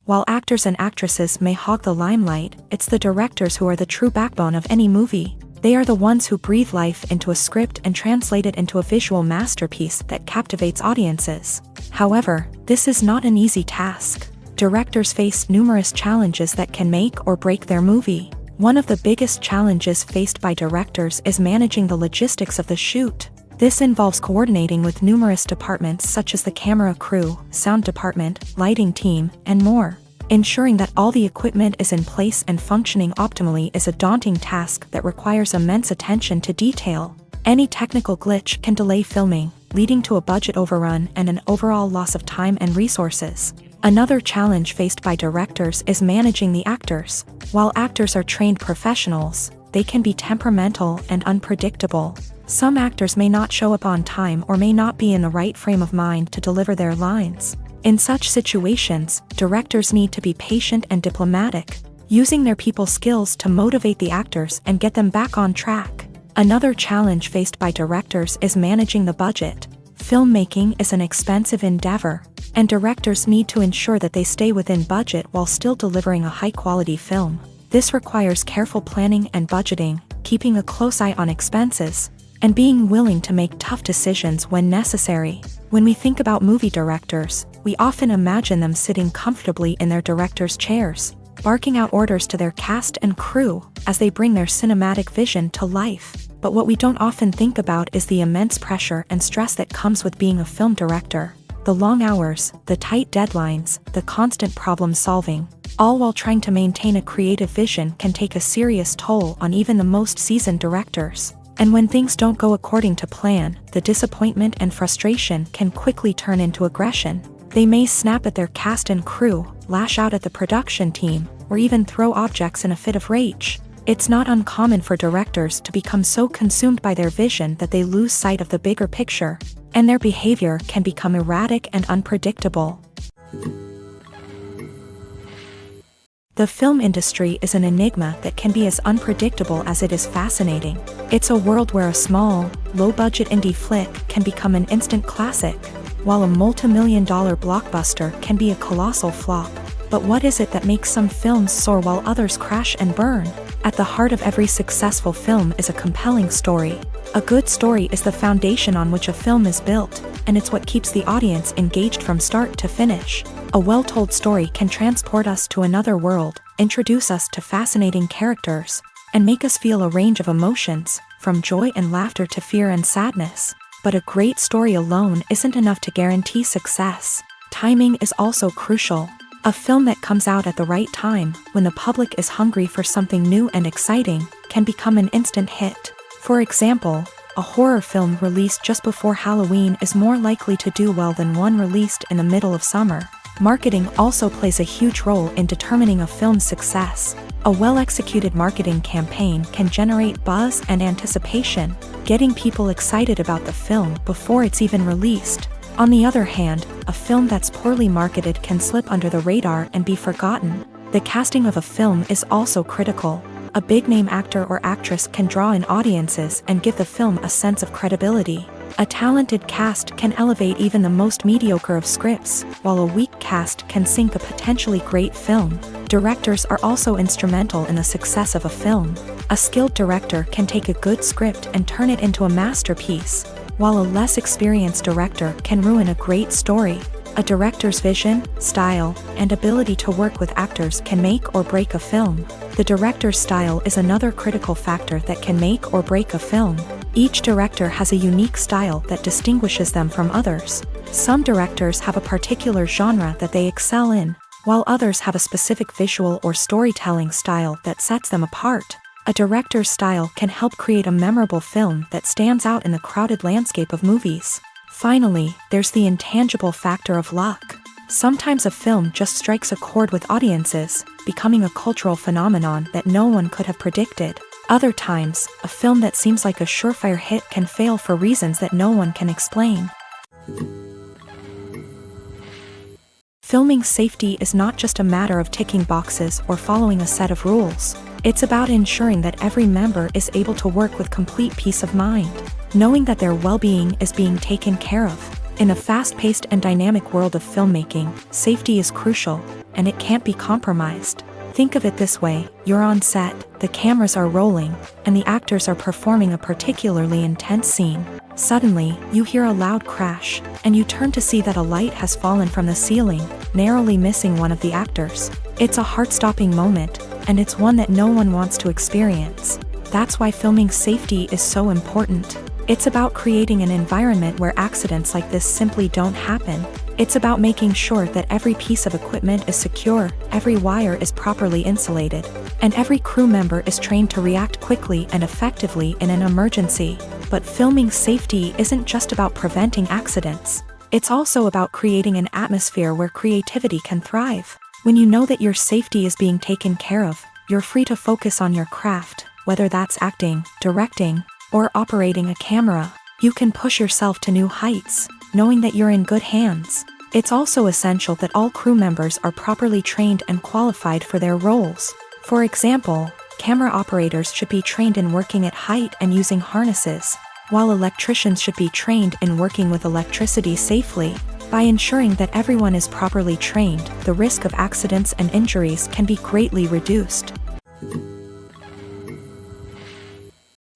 While actors and actresses may hog the limelight, it's the directors who are the true backbone of any movie. They are the ones who breathe life into a script and translate it into a visual masterpiece that captivates audiences. However, this is not an easy task. Directors face numerous challenges that can make or break their movie. One of the biggest challenges faced by directors is managing the logistics of the shoot. This involves coordinating with numerous departments such as the camera crew, sound department, lighting team, and more. Ensuring that all the equipment is in place and functioning optimally is a daunting task that requires immense attention to detail. Any technical glitch can delay filming, leading to a budget overrun and an overall loss of time and resources. Another challenge faced by directors is managing the actors. While actors are trained professionals, they can be temperamental and unpredictable. Some actors may not show up on time or may not be in the right frame of mind to deliver their lines. In such situations, directors need to be patient and diplomatic, using their people skills to motivate the actors and get them back on track. Another challenge faced by directors is managing the budget. Filmmaking is an expensive endeavor, and directors need to ensure that they stay within budget while still delivering a high-quality film. This requires careful planning and budgeting, keeping a close eye on expenses, and being willing to make tough decisions when necessary. When we think about movie directors, we often imagine them sitting comfortably in their director's chairs, barking out orders to their cast and crew as they bring their cinematic vision to life. But what we don't often think about is the immense pressure and stress that comes with being a film director. The long hours, the tight deadlines, the constant problem solving, all while trying to maintain a creative vision can take a serious toll on even the most seasoned directors. And when things don't go according to plan, the disappointment and frustration can quickly turn into aggression. They may snap at their cast and crew, lash out at the production team, or even throw objects in a fit of rage. It's not uncommon for directors to become so consumed by their vision that they lose sight of the bigger picture, and their behavior can become erratic and unpredictable. The film industry is an enigma that can be as unpredictable as it is fascinating. It's a world where a small, low-budget indie flick can become an instant classic, while a multi-million-dollar blockbuster can be a colossal flop. But what is it that makes some films soar while others crash and burn? At the heart of every successful film is a compelling story. A good story is the foundation on which a film is built, and it's what keeps the audience engaged from start to finish. A well-told story can transport us to another world, introduce us to fascinating characters, and make us feel a range of emotions, from joy and laughter to fear and sadness. But a great story alone isn't enough to guarantee success. Timing is also crucial. A film that comes out at the right time, when the public is hungry for something new and exciting, can become an instant hit. For example, a horror film released just before Halloween is more likely to do well than one released in the middle of summer. Marketing also plays a huge role in determining a film's success. A well-executed marketing campaign can generate buzz and anticipation, getting people excited about the film before it's even released. On the other hand, a film that's poorly marketed can slip under the radar and be forgotten. The casting of a film is also critical. A big-name actor or actress can draw in audiences and give the film a sense of credibility. A talented cast can elevate even the most mediocre of scripts, while a weak cast can sink a potentially great film. Directors are also instrumental in the success of a film. A skilled director can take a good script and turn it into a masterpiece, while a less experienced director can ruin a great story. A director's vision, style, and ability to work with actors can make or break a film. The director's style is another critical factor that can make or break a film. Each director has a unique style that distinguishes them from others. Some directors have a particular genre that they excel in, while others have a specific visual or storytelling style that sets them apart. A director's style can help create a memorable film that stands out in the crowded landscape of movies. Finally, there's the intangible factor of luck. Sometimes a film just strikes a chord with audiences, becoming a cultural phenomenon that no one could have predicted. Other times, a film that seems like a surefire hit can fail for reasons that no one can explain. Filming safety is not just a matter of ticking boxes or following a set of rules. It's about ensuring that every member is able to work with complete peace of mind, knowing that their well-being is being taken care of. In a fast-paced and dynamic world of filmmaking, safety is crucial, and it can't be compromised. Think of it this way: you're on set, the cameras are rolling, and the actors are performing a particularly intense scene. Suddenly, you hear a loud crash, and you turn to see that a light has fallen from the ceiling, narrowly missing one of the actors. It's a heart-stopping moment, and it's one that no one wants to experience. That's why filming safety is so important. It's about creating an environment where accidents like this simply don't happen. It's about making sure that every piece of equipment is secure, every wire is properly insulated, and every crew member is trained to react quickly and effectively in an emergency. But filming safety isn't just about preventing accidents. It's also about creating an atmosphere where creativity can thrive. When you know that your safety is being taken care of, you're free to focus on your craft, whether that's acting, directing, or operating a camera. You can push yourself to new heights, knowing that you're in good hands. It's also essential that all crew members are properly trained and qualified for their roles. For example, camera operators should be trained in working at height and using harnesses, while electricians should be trained in working with electricity safely. By ensuring that everyone is properly trained, the risk of accidents and injuries can be greatly reduced.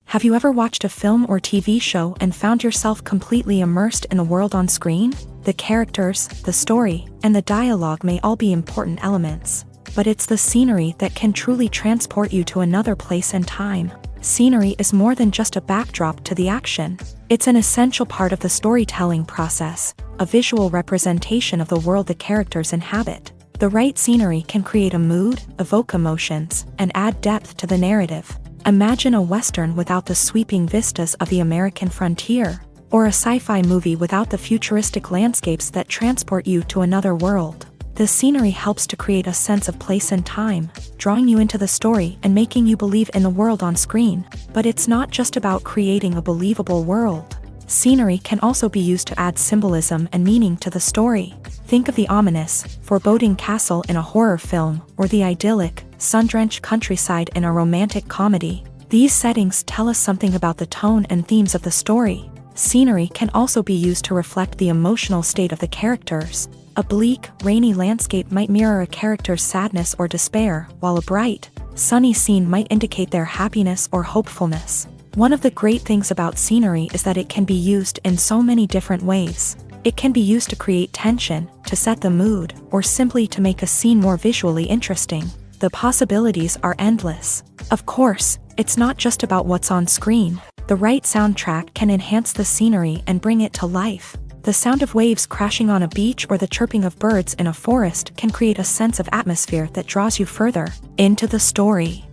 Have you ever watched a film or TV show and found yourself completely immersed in the world on screen? The characters, the story, and the dialogue may all be important elements, but it's the scenery that can truly transport you to another place and time. Scenery is more than just a backdrop to the action. It's an essential part of the storytelling process, a visual representation of the world the characters inhabit. The right scenery can create a mood, evoke emotions, and add depth to the narrative. Imagine a Western without the sweeping vistas of the American frontier, or a sci-fi movie without the futuristic landscapes that transport you to another world. The scenery helps to create a sense of place and time, drawing you into the story and making you believe in the world on screen. But it's not just about creating a believable world. Scenery can also be used to add symbolism and meaning to the story. Think of the ominous, foreboding castle in a horror film, or the idyllic, sun-drenched countryside in a romantic comedy. These settings tell us something about the tone and themes of the story. Scenery can also be used to reflect the emotional state of the characters. A bleak, rainy landscape might mirror a character's sadness or despair, while a bright, sunny scene might indicate their happiness or hopefulness. One of the great things about scenery is that it can be used in so many different ways. It can be used to create tension, to set the mood, or simply to make a scene more visually interesting. The possibilities are endless. Of course, it's not just about what's on screen. The right soundtrack can enhance the scenery and bring it to life. The sound of waves crashing on a beach or the chirping of birds in a forest can create a sense of atmosphere that draws you further into the story.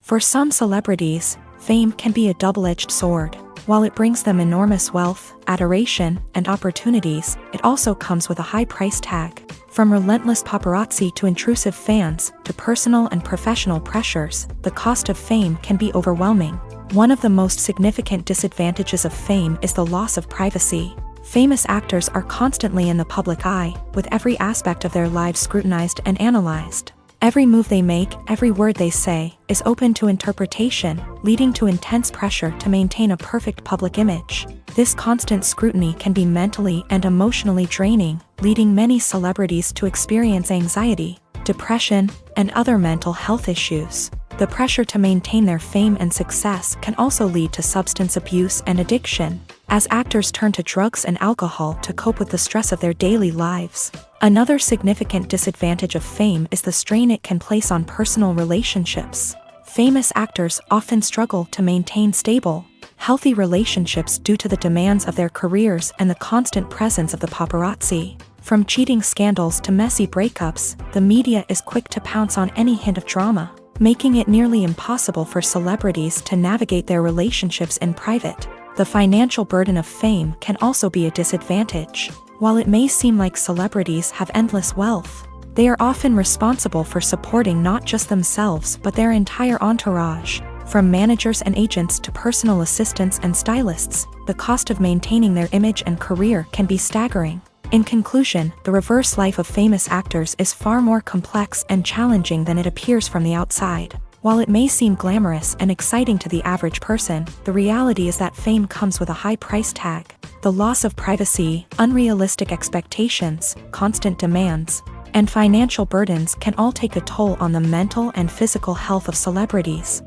For some celebrities, fame can be a double-edged sword. While it brings them enormous wealth, adoration, and opportunities, it also comes with a high price tag. From relentless paparazzi to intrusive fans, to personal and professional pressures, the cost of fame can be overwhelming. One of the most significant disadvantages of fame is the loss of privacy. Famous actors are constantly in the public eye, with every aspect of their lives scrutinized and analyzed. Every move they make, every word they say, is open to interpretation, leading to intense pressure to maintain a perfect public image. This constant scrutiny can be mentally and emotionally draining, leading many celebrities to experience anxiety, depression, and other mental health issues. The pressure to maintain their fame and success can also lead to substance abuse and addiction, as actors turn to drugs and alcohol to cope with the stress of their daily lives. Another significant disadvantage of fame is the strain it can place on personal relationships. Famous actors often struggle to maintain stable, healthy relationships due to the demands of their careers and the constant presence of the paparazzi. From cheating scandals to messy breakups, the media is quick to pounce on any hint of drama, making it nearly impossible for celebrities to navigate their relationships in private. The financial burden of fame can also be a disadvantage. While it may seem like celebrities have endless wealth, they are often responsible for supporting not just themselves but their entire entourage. From managers and agents to personal assistants and stylists, the cost of maintaining their image and career can be staggering. In conclusion, the reverse life of famous actors is far more complex and challenging than it appears from the outside. While it may seem glamorous and exciting to the average person, the reality is that fame comes with a high price tag. The loss of privacy, unrealistic expectations, constant demands, and financial burdens can all take a toll on the mental and physical health of celebrities.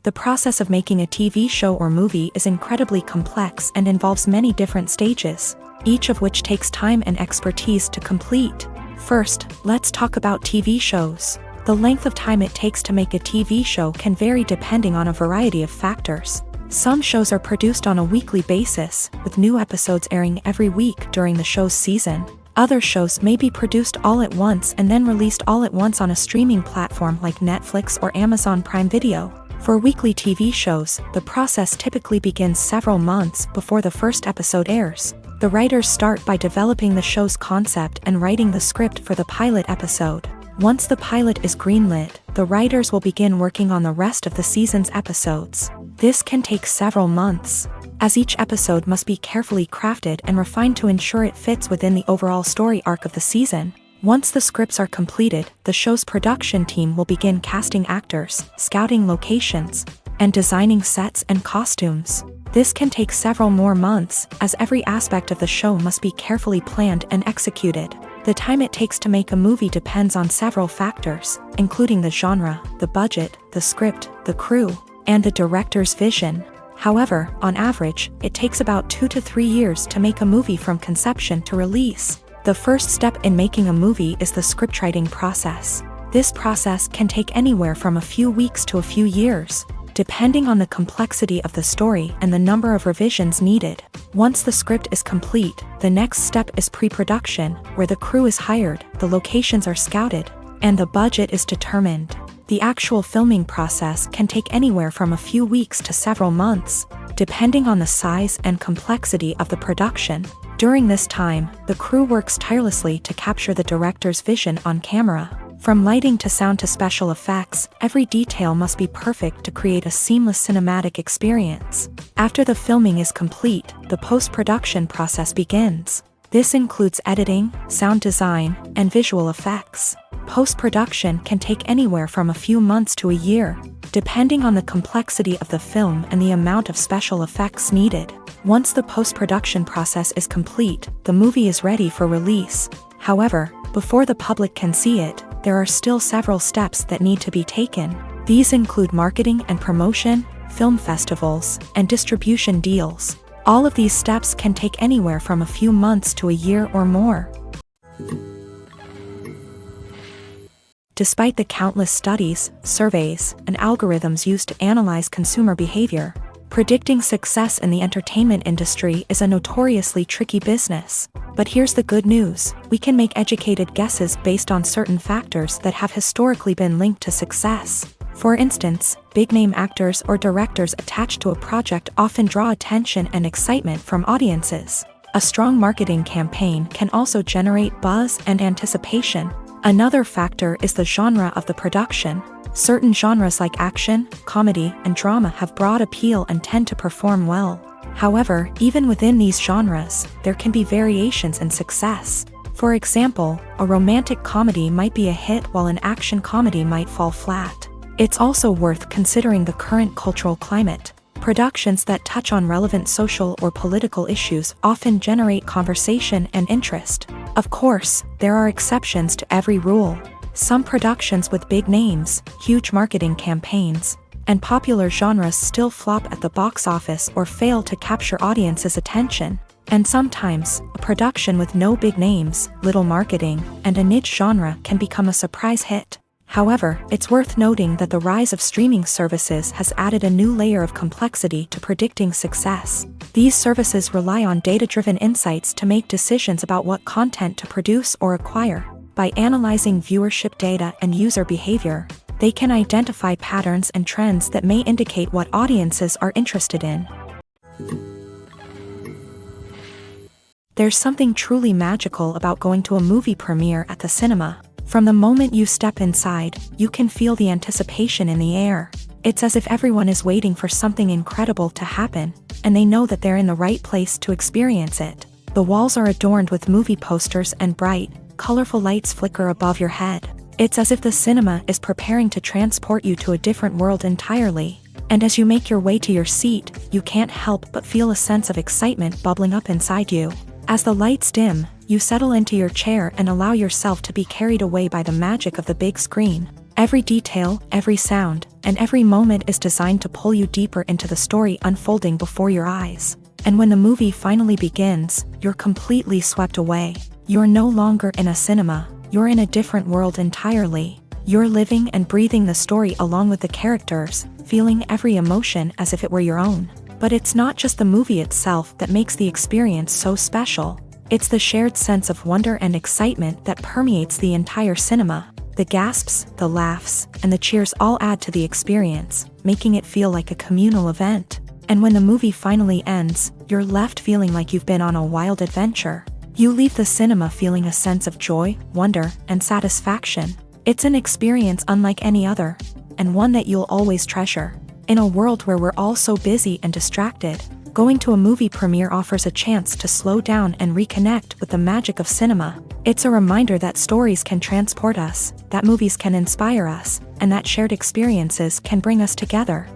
The process of making a TV show or movie is incredibly complex and involves many different stages, each of which takes time and expertise to complete. First, let's talk about TV shows. The length of time it takes to make a TV show can vary depending on a variety of factors. Some shows are produced on a weekly basis, with new episodes airing every week during the show's season. Other shows may be produced all at once and then released all at once on a streaming platform like Netflix or Amazon Prime Video. For weekly TV shows, the process typically begins several months before the first episode airs. The writers start by developing the show's concept and writing the script for the pilot episode. Once the pilot is greenlit, the writers will begin working on the rest of the season's episodes. This can take several months, as each episode must be carefully crafted and refined to ensure it fits within the overall story arc of the season. Once the scripts are completed, the show's production team will begin casting actors, scouting locations, and designing sets and costumes. This can take several more months, as every aspect of the show must be carefully planned and executed. The time it takes to make a movie depends on several factors, including the genre, the budget, the script, the crew, and the director's vision. However, on average, it takes about 2 to 3 years to make a movie from conception to release. The first step in making a movie is the scriptwriting process. This process can take anywhere from a few weeks to a few years, depending on the complexity of the story and the number of revisions needed. Once the script is complete, the next step is pre-production, where the crew is hired, the locations are scouted, and the budget is determined. The actual filming process can take anywhere from a few weeks to several months, depending on the size and complexity of the production. During this time, the crew works tirelessly to capture the director's vision on camera. From lighting to sound to special effects, every detail must be perfect to create a seamless cinematic experience. After the filming is complete, the post-production process begins. This includes editing, sound design, and visual effects. Post-production can take anywhere from a few months to a year, depending on the complexity of the film and the amount of special effects needed. Once the post-production process is complete, the movie is ready for release. However, before the public can see it, there are still several steps that need to be taken. These include marketing and promotion, film festivals, and distribution deals. All of these steps can take anywhere from a few months to a year or more. Despite the countless studies, surveys, and algorithms used to analyze consumer behavior, predicting success in the entertainment industry is a notoriously tricky business. But here's the good news: we can make educated guesses based on certain factors that have historically been linked to success. For instance, big-name actors or directors attached to a project often draw attention and excitement from audiences. A strong marketing campaign can also generate buzz and anticipation. Another factor is the genre of the production. Certain genres like action, comedy, and drama have broad appeal and tend to perform well. However, even within these genres, there can be variations in success. For example, a romantic comedy might be a hit while an action comedy might fall flat. It's also worth considering the current cultural climate. Productions that touch on relevant social or political issues often generate conversation and interest. Of course, there are exceptions to every rule. Some productions with big names, huge marketing campaigns, and popular genres still flop at the box office or fail to capture audiences' attention. And sometimes, a production with no big names, little marketing, and a niche genre can become a surprise hit. However, it's worth noting that the rise of streaming services has added a new layer of complexity to predicting success. These services rely on data-driven insights to make decisions about what content to produce or acquire. By analyzing viewership data and user behavior, they can identify patterns and trends that may indicate what audiences are interested in. There's something truly magical about going to a movie premiere at the cinema. From the moment you step inside, you can feel the anticipation in the air. It's as if everyone is waiting for something incredible to happen, and they know that they're in the right place to experience it. The walls are adorned with movie posters and bright, colorful lights flicker above your head. It's as if the cinema is preparing to transport you to a different world entirely. And as you make your way to your seat, you can't help but feel a sense of excitement bubbling up inside you. As the lights dim, you settle into your chair and allow yourself to be carried away by the magic of the big screen. Every detail, every sound, and every moment is designed to pull you deeper into the story unfolding before your eyes. And when the movie finally begins, you're completely swept away. You're no longer in a cinema, you're in a different world entirely. You're living and breathing the story along with the characters, feeling every emotion as if it were your own. But it's not just the movie itself that makes the experience so special. It's the shared sense of wonder and excitement that permeates the entire cinema. The gasps, the laughs, and the cheers all add to the experience, making it feel like a communal event. And when the movie finally ends, you're left feeling like you've been on a wild adventure. You leave the cinema feeling a sense of joy, wonder, and satisfaction. It's an experience unlike any other, and one that you'll always treasure. In a world where we're all so busy and distracted, going to a movie premiere offers a chance to slow down and reconnect with the magic of cinema. It's a reminder that stories can transport us, that movies can inspire us, and that shared experiences can bring us together.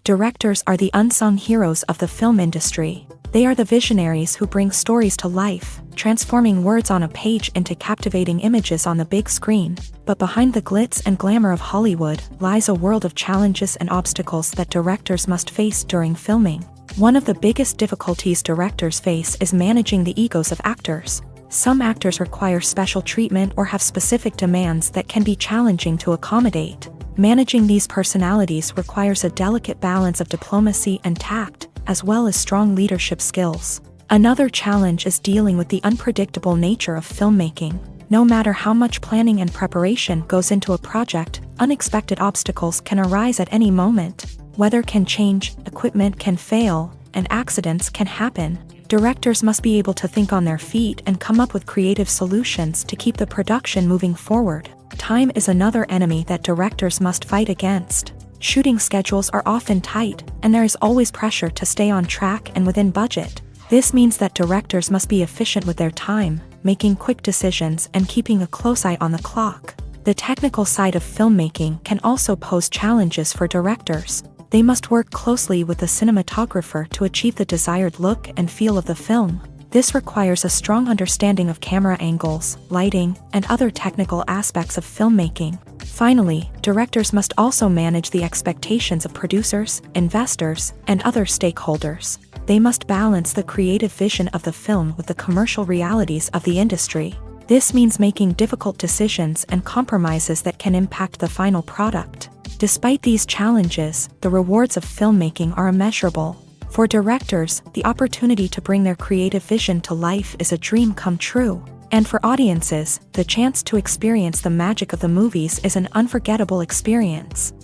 Directors are the unsung heroes of the film industry. They are the visionaries who bring stories to life, transforming words on a page into captivating images on the big screen. But behind the glitz and glamour of Hollywood lies a world of challenges and obstacles that directors must face during filming. One of the biggest difficulties directors face is managing the egos of actors. Some actors require special treatment or have specific demands that can be challenging to accommodate. Managing these personalities requires a delicate balance of diplomacy and tact, as well as strong leadership skills. Another challenge is dealing with the unpredictable nature of filmmaking. No matter how much planning and preparation goes into a project, unexpected obstacles can arise at any moment. Weather can change, equipment can fail, and accidents can happen. Directors must be able to think on their feet and come up with creative solutions to keep the production moving forward. Time is another enemy that directors must fight against. Shooting schedules are often tight, and there is always pressure to stay on track and within budget. This means that directors must be efficient with their time, making quick decisions and keeping a close eye on the clock. The technical side of filmmaking can also pose challenges for directors. They must work closely with the cinematographer to achieve the desired look and feel of the film. This requires a strong understanding of camera angles, lighting, and other technical aspects of filmmaking. Finally, directors must also manage the expectations of producers, investors, and other stakeholders. They must balance the creative vision of the film with the commercial realities of the industry. This means making difficult decisions and compromises that can impact the final product. Despite these challenges, the rewards of filmmaking are immeasurable. For directors, the opportunity to bring their creative vision to life is a dream come true. And for audiences, the chance to experience the magic of the movies is an unforgettable experience.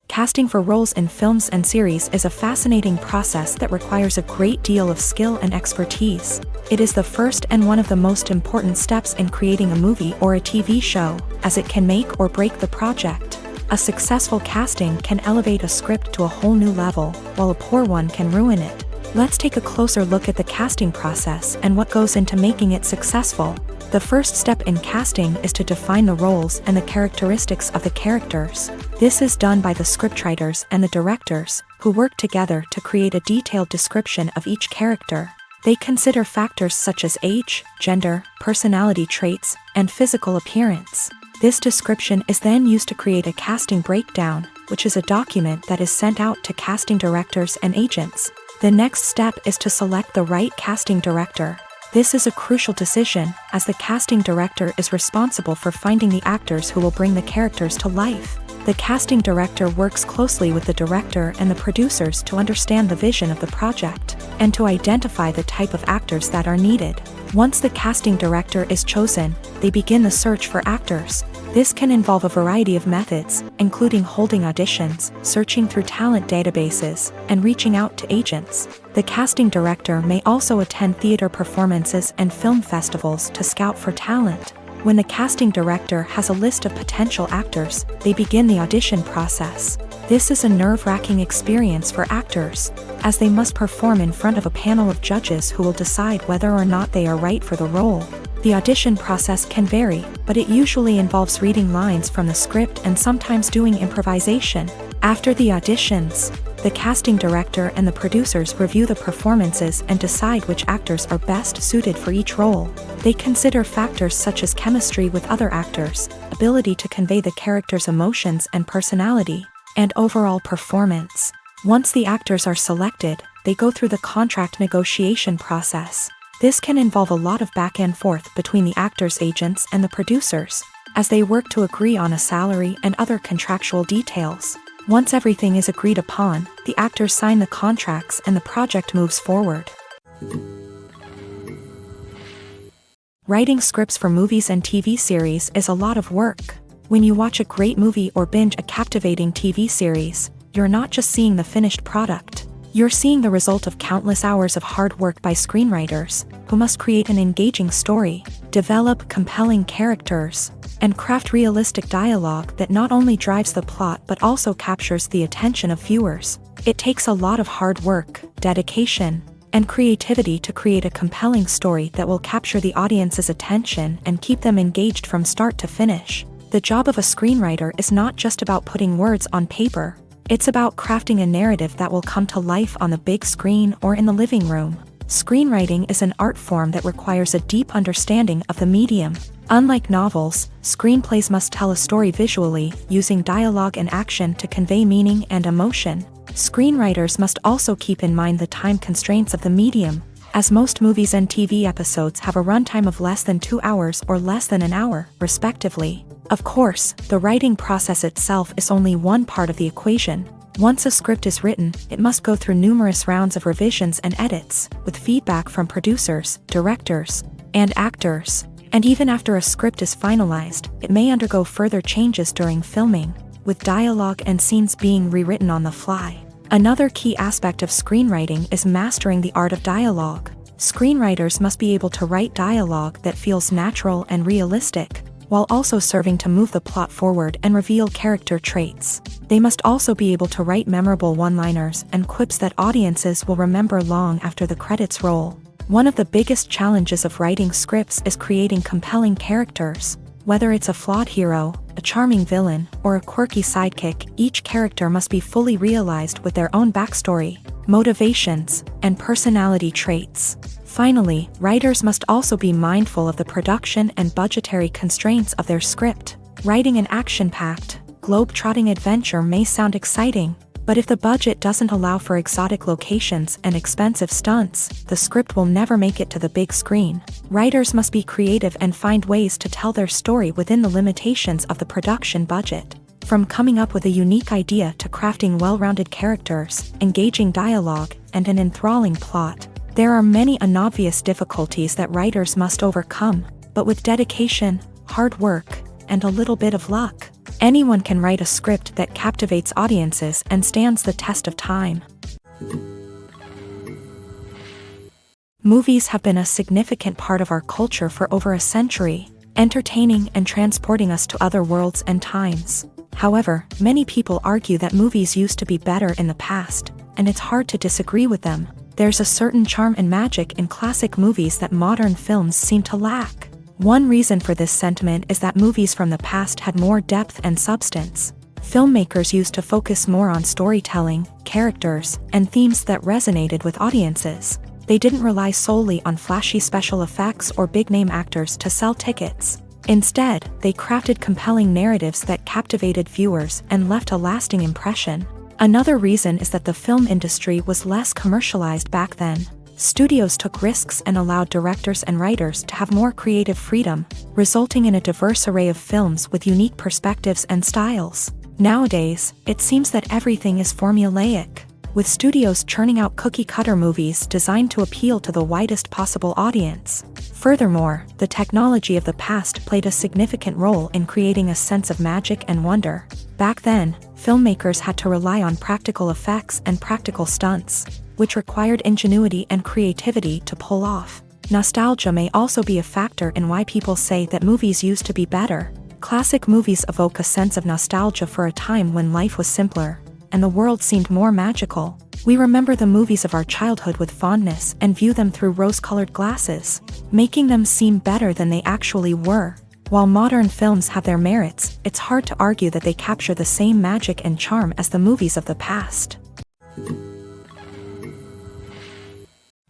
Casting for roles in films and series is a fascinating process that requires a great deal of skill and expertise. It is the first and one of the most important steps in creating a movie or a TV show, as it can make or break the project. A successful casting can elevate a script to a whole new level, while a poor one can ruin it. Let's take a closer look at the casting process and what goes into making it successful. The first step in casting is to define the roles and the characteristics of the characters. This is done by the scriptwriters and the directors, who work together to create a detailed description of each character. They consider factors such as age, gender, personality traits, and physical appearance. This description is then used to create a casting breakdown, which is a document that is sent out to casting directors and agents. The next step is to select the right casting director. This is a crucial decision, as the casting director is responsible for finding the actors who will bring the characters to life. The casting director works closely with the director and the producers to understand the vision of the project, and to identify the type of actors that are needed. Once the casting director is chosen, they begin the search for actors. This can involve a variety of methods, including holding auditions, searching through talent databases, and reaching out to agents. The casting director may also attend theater performances and film festivals to scout for talent. When the casting director has a list of potential actors, they begin the audition process. This is a nerve-wracking experience for actors, as they must perform in front of a panel of judges who will decide whether or not they are right for the role. The audition process can vary, but it usually involves reading lines from the script and sometimes doing improvisation. After the auditions, the casting director and the producers review the performances and decide which actors are best suited for each role. They consider factors such as chemistry with other actors, ability to convey the character's emotions and personality, and overall performance. Once the actors are selected, they go through the contract negotiation process. This can involve a lot of back and forth between the actors' agents and the producers, as they work to agree on a salary and other contractual details. Once everything is agreed upon, the actors sign the contracts and the project moves forward. Writing scripts for movies and TV series is a lot of work. When you watch a great movie or binge a captivating TV series, you're not just seeing the finished product. You're seeing the result of countless hours of hard work by screenwriters, who must create an engaging story, develop compelling characters, and craft realistic dialogue that not only drives the plot but also captures the attention of viewers. It takes a lot of hard work, dedication, and creativity to create a compelling story that will capture the audience's attention and keep them engaged from start to finish. The job of a screenwriter is not just about putting words on paper. It's about crafting a narrative that will come to life on the big screen or in the living room. Screenwriting is an art form that requires a deep understanding of the medium. Unlike novels, screenplays must tell a story visually, using dialogue and action to convey meaning and emotion. Screenwriters must also keep in mind the time constraints of the medium, as most movies and TV episodes have a runtime of less than 2 hours or less than an hour, respectively. Of course, the writing process itself is only one part of the equation. Once a script is written, it must go through numerous rounds of revisions and edits, with feedback from producers, directors, and actors. And even after a script is finalized, it may undergo further changes during filming, with dialogue and scenes being rewritten on the fly. Another key aspect of screenwriting is mastering the art of dialogue. Screenwriters must be able to write dialogue that feels natural and realistic, while also serving to move the plot forward and reveal character traits. They must also be able to write memorable one-liners and quips that audiences will remember long after the credits roll. One of the biggest challenges of writing scripts is creating compelling characters. Whether it's a flawed hero, a charming villain, or a quirky sidekick, each character must be fully realized with their own backstory, motivations, and personality traits. Finally, writers must also be mindful of the production and budgetary constraints of their script. Writing an action-packed, globe-trotting adventure may sound exciting, but if the budget doesn't allow for exotic locations and expensive stunts, the script will never make it to the big screen. Writers must be creative and find ways to tell their story within the limitations of the production budget. From coming up with a unique idea to crafting well-rounded characters, engaging dialogue, and an enthralling plot, there are many unobvious difficulties that writers must overcome, but with dedication, hard work, and a little bit of luck, anyone can write a script that captivates audiences and stands the test of time. Movies have been a significant part of our culture for over a century, entertaining and transporting us to other worlds and times. However, many people argue that movies used to be better in the past, and it's hard to disagree with them. There's a certain charm and magic in classic movies that modern films seem to lack. One reason for this sentiment is that movies from the past had more depth and substance. Filmmakers used to focus more on storytelling, characters, and themes that resonated with audiences. They didn't rely solely on flashy special effects or big-name actors to sell tickets. Instead, they crafted compelling narratives that captivated viewers and left a lasting impression. Another reason is that the film industry was less commercialized back then. Studios took risks and allowed directors and writers to have more creative freedom, resulting in a diverse array of films with unique perspectives and styles. Nowadays, it seems that everything is formulaic, with studios churning out cookie-cutter movies designed to appeal to the widest possible audience. Furthermore, the technology of the past played a significant role in creating a sense of magic and wonder. Back then, filmmakers had to rely on practical effects and practical stunts, which required ingenuity and creativity to pull off. Nostalgia may also be a factor in why people say that movies used to be better. Classic movies evoke a sense of nostalgia for a time when life was simpler, and the world seemed more magical. We remember the movies of our childhood with fondness and view them through rose-colored glasses, making them seem better than they actually were. While modern films have their merits, it's hard to argue that they capture the same magic and charm as the movies of the past.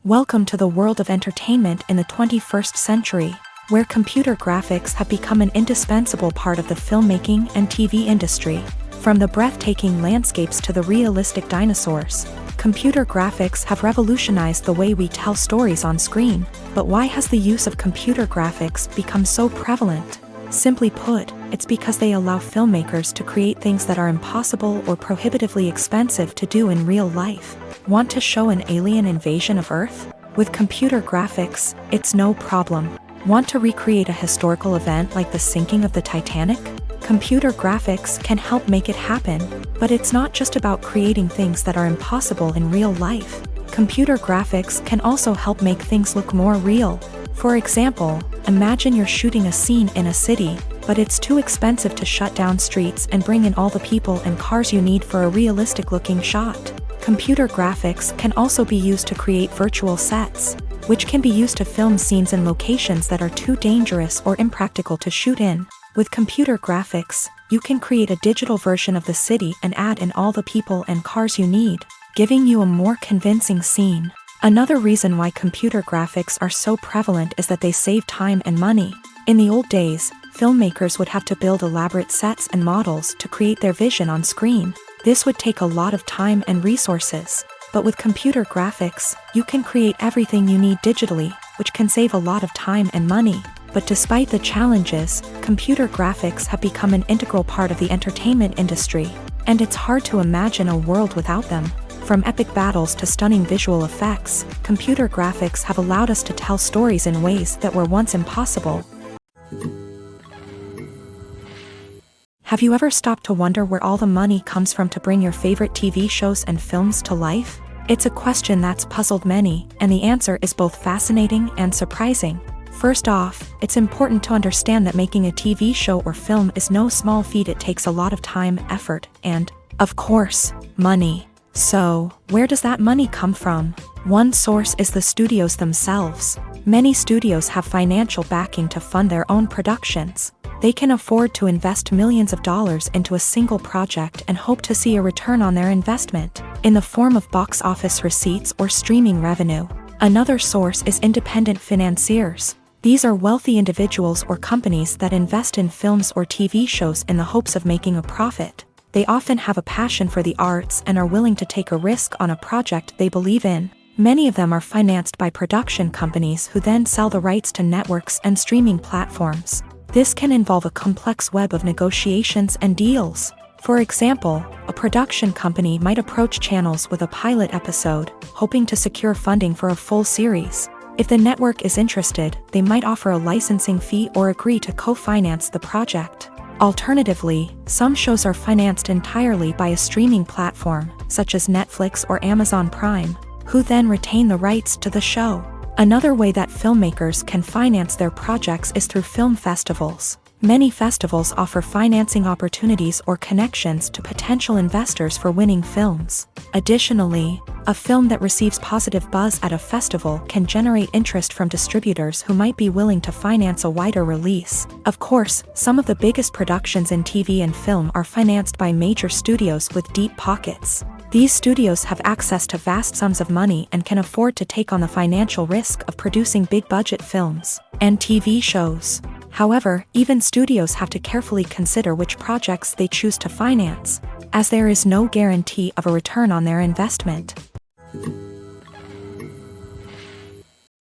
Welcome to the world of entertainment in the 21st century, where computer graphics have become an indispensable part of the filmmaking and TV industry. From the breathtaking landscapes to the realistic dinosaurs, computer graphics have revolutionized the way we tell stories on screen. But why has the use of computer graphics become so prevalent? Simply put, it's because they allow filmmakers to create things that are impossible or prohibitively expensive to do in real life. Want to show an alien invasion of Earth? With computer graphics, it's no problem. Want to recreate a historical event like the sinking of the Titanic? Computer graphics can help make it happen, but it's not just about creating things that are impossible in real life. Computer graphics can also help make things look more real. For example, imagine you're shooting a scene in a city, but it's too expensive to shut down streets and bring in all the people and cars you need for a realistic-looking shot. Computer graphics can also be used to create virtual sets, which can be used to film scenes in locations that are too dangerous or impractical to shoot in. With computer graphics, you can create a digital version of the city and add in all the people and cars you need, giving you a more convincing scene. Another reason why computer graphics are so prevalent is that they save time and money. In the old days, filmmakers would have to build elaborate sets and models to create their vision on screen. This would take a lot of time and resources. But with computer graphics, you can create everything you need digitally, which can save a lot of time and money. But despite the challenges, computer graphics have become an integral part of the entertainment industry, and it's hard to imagine a world without them. From epic battles to stunning visual effects, computer graphics have allowed us to tell stories in ways that were once impossible. Have you ever stopped to wonder where all the money comes from to bring your favorite TV shows and films to life? It's a question that's puzzled many, and the answer is both fascinating and surprising. First off, it's important to understand that making a TV show or film is no small feat. It takes a lot of time, effort, and, of course, money. So, where does that money come from? One source is the studios themselves. Many studios have financial backing to fund their own productions. They can afford to invest millions of dollars into a single project and hope to see a return on their investment, in the form of box office receipts or streaming revenue. Another source is independent financiers. These are wealthy individuals or companies that invest in films or TV shows in the hopes of making a profit. They often have a passion for the arts and are willing to take a risk on a project they believe in. Many of them are financed by production companies who then sell the rights to networks and streaming platforms. This can involve a complex web of negotiations and deals. For example, a production company might approach channels with a pilot episode, hoping to secure funding for a full series. If the network is interested, they might offer a licensing fee or agree to co-finance the project. Alternatively, some shows are financed entirely by a streaming platform, such as Netflix or Amazon Prime, who then retain the rights to the show. Another way that filmmakers can finance their projects is through film festivals. Many festivals offer financing opportunities or connections to potential investors for winning films. Additionally, a film that receives positive buzz at a festival can generate interest from distributors who might be willing to finance a wider release. Of course, some of the biggest productions in TV and film are financed by major studios with deep pockets. These studios have access to vast sums of money and can afford to take on the financial risk of producing big-budget films and TV shows. However, even studios have to carefully consider which projects they choose to finance, as there is no guarantee of a return on their investment.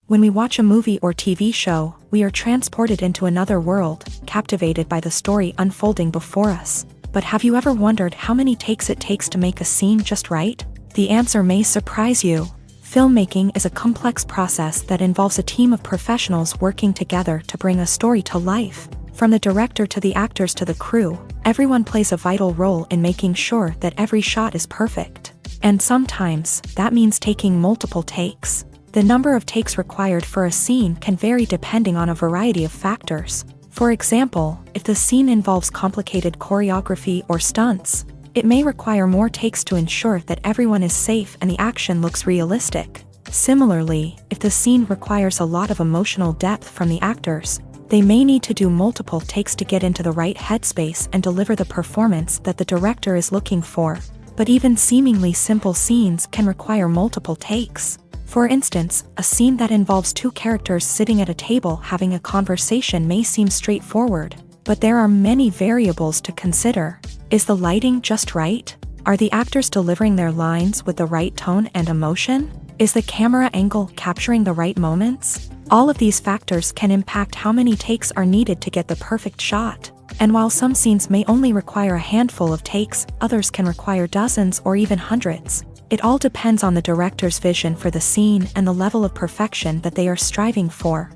When we watch a movie or TV show, we are transported into another world, captivated by the story unfolding before us. But have you ever wondered how many takes it takes to make a scene just right? The answer may surprise you. Filmmaking is a complex process that involves a team of professionals working together to bring a story to life. From the director to the actors to the crew, everyone plays a vital role in making sure that every shot is perfect. And sometimes, that means taking multiple takes. The number of takes required for a scene can vary depending on a variety of factors. For example, if the scene involves complicated choreography or stunts, it may require more takes to ensure that everyone is safe and the action looks realistic. Similarly, if the scene requires a lot of emotional depth from the actors, they may need to do multiple takes to get into the right headspace and deliver the performance that the director is looking for. But even seemingly simple scenes can require multiple takes. For instance, a scene that involves two characters sitting at a table having a conversation may seem straightforward, but there are many variables to consider. Is the lighting just right? Are the actors delivering their lines with the right tone and emotion? Is the camera angle capturing the right moments? All of these factors can impact how many takes are needed to get the perfect shot. And while some scenes may only require a handful of takes, others can require dozens or even hundreds. It all depends on the director's vision for the scene and the level of perfection that they are striving for.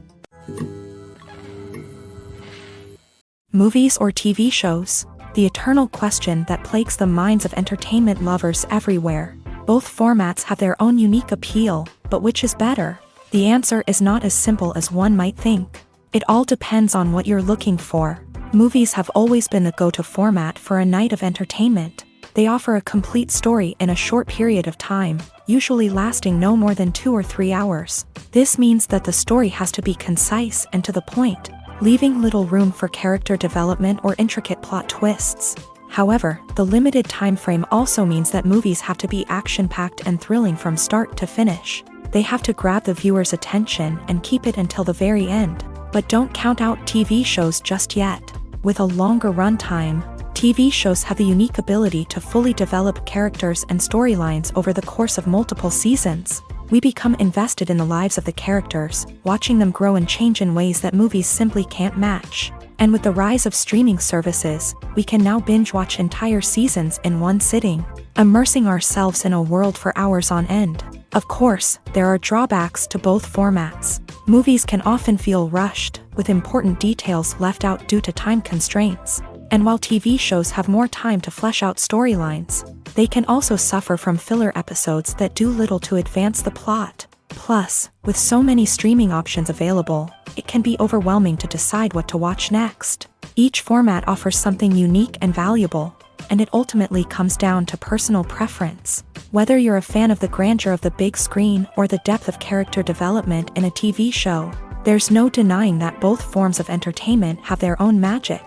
Movies or TV shows? The eternal question that plagues the minds of entertainment lovers everywhere. Both formats have their own unique appeal, but which is better? The answer is not as simple as one might think. It all depends on what you're looking for. Movies have always been the go-to format for a night of entertainment. They offer a complete story in a short period of time, usually lasting no more than 2 or 3 hours. This means that the story has to be concise and to the point, leaving little room for character development or intricate plot twists. However, the limited time frame also means that movies have to be action-packed and thrilling from start to finish. They have to grab the viewer's attention and keep it until the very end. But don't count out TV shows just yet. With a longer runtime, TV shows have the unique ability to fully develop characters and storylines over the course of multiple seasons. We become invested in the lives of the characters, watching them grow and change in ways that movies simply can't match. And with the rise of streaming services, we can now binge-watch entire seasons in one sitting, immersing ourselves in a world for hours on end. Of course, there are drawbacks to both formats. Movies can often feel rushed, with important details left out due to time constraints. And while TV shows have more time to flesh out storylines, they can also suffer from filler episodes that do little to advance the plot. Plus, with so many streaming options available, it can be overwhelming to decide what to watch next. Each format offers something unique and valuable, and it ultimately comes down to personal preference. Whether you're a fan of the grandeur of the big screen or the depth of character development in a TV show, there's no denying that both forms of entertainment have their own magic.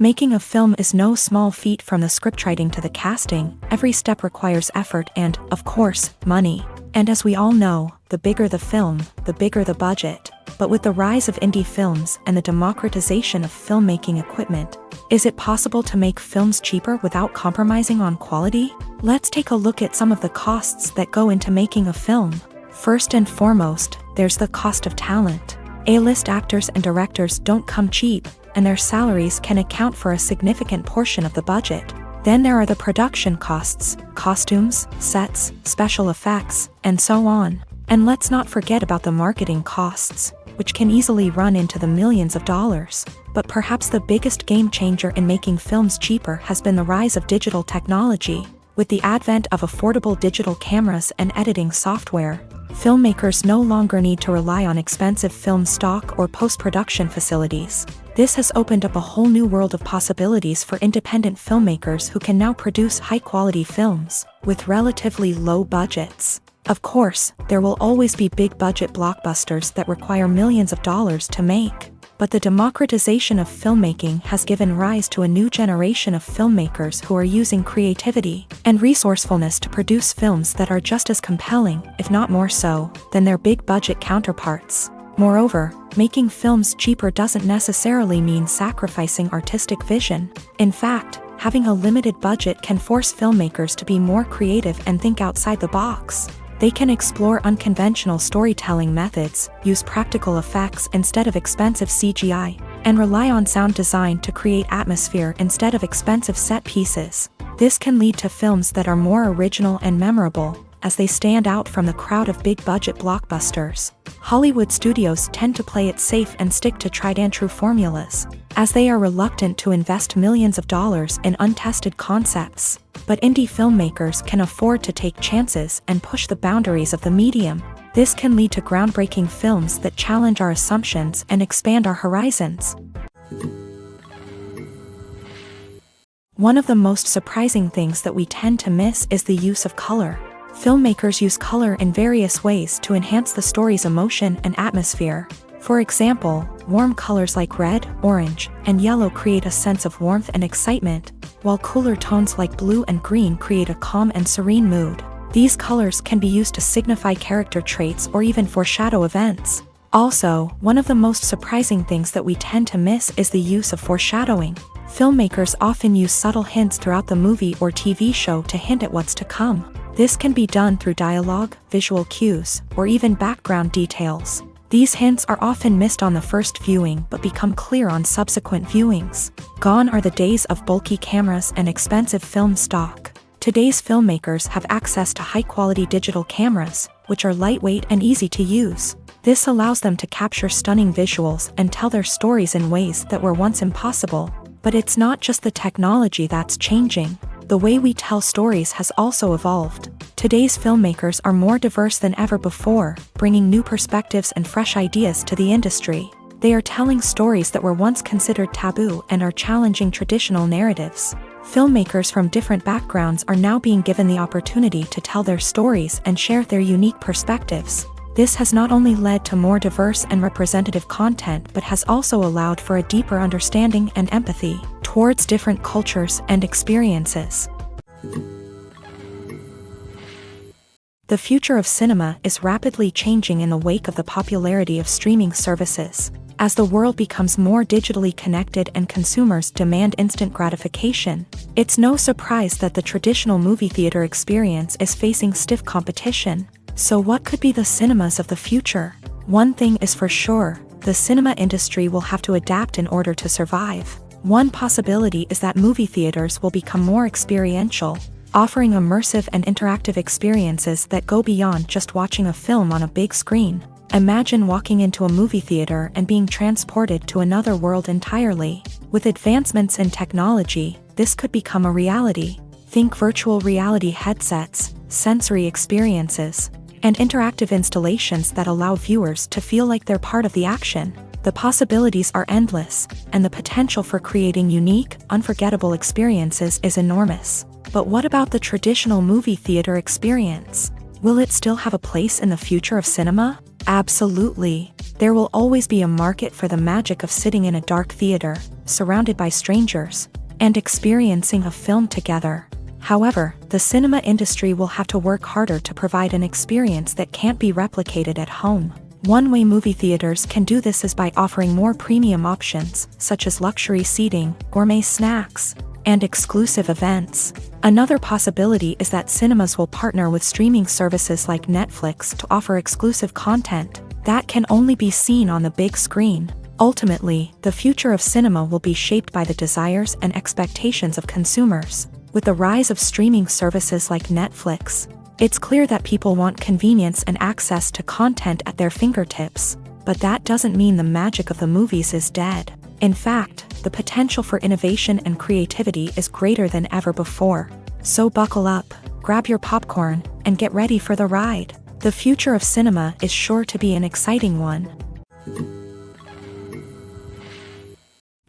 Making a film is no small feat. From the scriptwriting to the casting, every step requires effort and, of course, money. And as we all know, the bigger the film, the bigger the budget. But with the rise of indie films and the democratization of filmmaking equipment, is it possible to make films cheaper without compromising on quality? Let's take a look at some of the costs that go into making a film. First and foremost, there's the cost of talent. A-list actors and directors don't come cheap, and their salaries can account for a significant portion of the budget. Then there are the production costs, costumes, sets, special effects, and so on. And let's not forget about the marketing costs, which can easily run into the millions of dollars. But perhaps the biggest game changer in making films cheaper has been the rise of digital technology. With the advent of affordable digital cameras and editing software, filmmakers no longer need to rely on expensive film stock or post-production facilities. This has opened up a whole new world of possibilities for independent filmmakers who can now produce high-quality films with relatively low budgets. Of course, there will always be big-budget blockbusters that require millions of dollars to make. But the democratization of filmmaking has given rise to a new generation of filmmakers who are using creativity and resourcefulness to produce films that are just as compelling, if not more so, than their big-budget counterparts. Moreover, making films cheaper doesn't necessarily mean sacrificing artistic vision. In fact, having a limited budget can force filmmakers to be more creative and think outside the box. They can explore unconventional storytelling methods, use practical effects instead of expensive CGI, and rely on sound design to create atmosphere instead of expensive set pieces. This can lead to films that are more original and memorable, as they stand out from the crowd of big-budget blockbusters. Hollywood studios tend to play it safe and stick to tried-and-true formulas, as they are reluctant to invest millions of dollars in untested concepts. But indie filmmakers can afford to take chances and push the boundaries of the medium. This can lead to groundbreaking films that challenge our assumptions and expand our horizons. One of the most surprising things that we tend to miss is the use of color. Filmmakers use color in various ways to enhance the story's emotion and atmosphere. For example, warm colors like red, orange, and yellow create a sense of warmth and excitement, while cooler tones like blue and green create a calm and serene mood. These colors can be used to signify character traits or even foreshadow events. Also, one of the most surprising things that we tend to miss is the use of foreshadowing. Filmmakers often use subtle hints throughout the movie or TV show to hint at what's to come. This can be done through dialogue, visual cues, or even background details. These hints are often missed on the first viewing but become clear on subsequent viewings. Gone are the days of bulky cameras and expensive film stock. Today's filmmakers have access to high-quality digital cameras, which are lightweight and easy to use. This allows them to capture stunning visuals and tell their stories in ways that were once impossible. But it's not just the technology that's changing. The way we tell stories has also evolved. Today's filmmakers are more diverse than ever before, bringing new perspectives and fresh ideas to the industry. They are telling stories that were once considered taboo and are challenging traditional narratives. Filmmakers from different backgrounds are now being given the opportunity to tell their stories and share their unique perspectives. This has not only led to more diverse and representative content but has also allowed for a deeper understanding and empathy towards different cultures and experiences. The future of cinema is rapidly changing in the wake of the popularity of streaming services. As the world becomes more digitally connected and consumers demand instant gratification, it's no surprise that the traditional movie theater experience is facing stiff competition. So what could be the cinemas of the future? One thing is for sure, the cinema industry will have to adapt in order to survive. One possibility is that movie theaters will become more experiential, offering immersive and interactive experiences that go beyond just watching a film on a big screen. Imagine walking into a movie theater and being transported to another world entirely. With advancements in technology, this could become a reality. Think virtual reality headsets, sensory experiences, and interactive installations that allow viewers to feel like they're part of the action. The possibilities are endless, and the potential for creating unique, unforgettable experiences is enormous. But what about the traditional movie theater experience? Will it still have a place in the future of cinema? Absolutely. There will always be a market for the magic of sitting in a dark theater, surrounded by strangers, and experiencing a film together. However, the cinema industry will have to work harder to provide an experience that can't be replicated at home. One way movie theaters can do this is by offering more premium options, such as luxury seating, gourmet snacks, and exclusive events. Another possibility is that cinemas will partner with streaming services like Netflix to offer exclusive content that can only be seen on the big screen. Ultimately, the future of cinema will be shaped by the desires and expectations of consumers. With the rise of streaming services like Netflix, it's clear that people want convenience and access to content at their fingertips. But that doesn't mean the magic of the movies is dead. In fact, the potential for innovation and creativity is greater than ever before. So buckle up, grab your popcorn, and get ready for the ride. The future of cinema is sure to be an exciting one.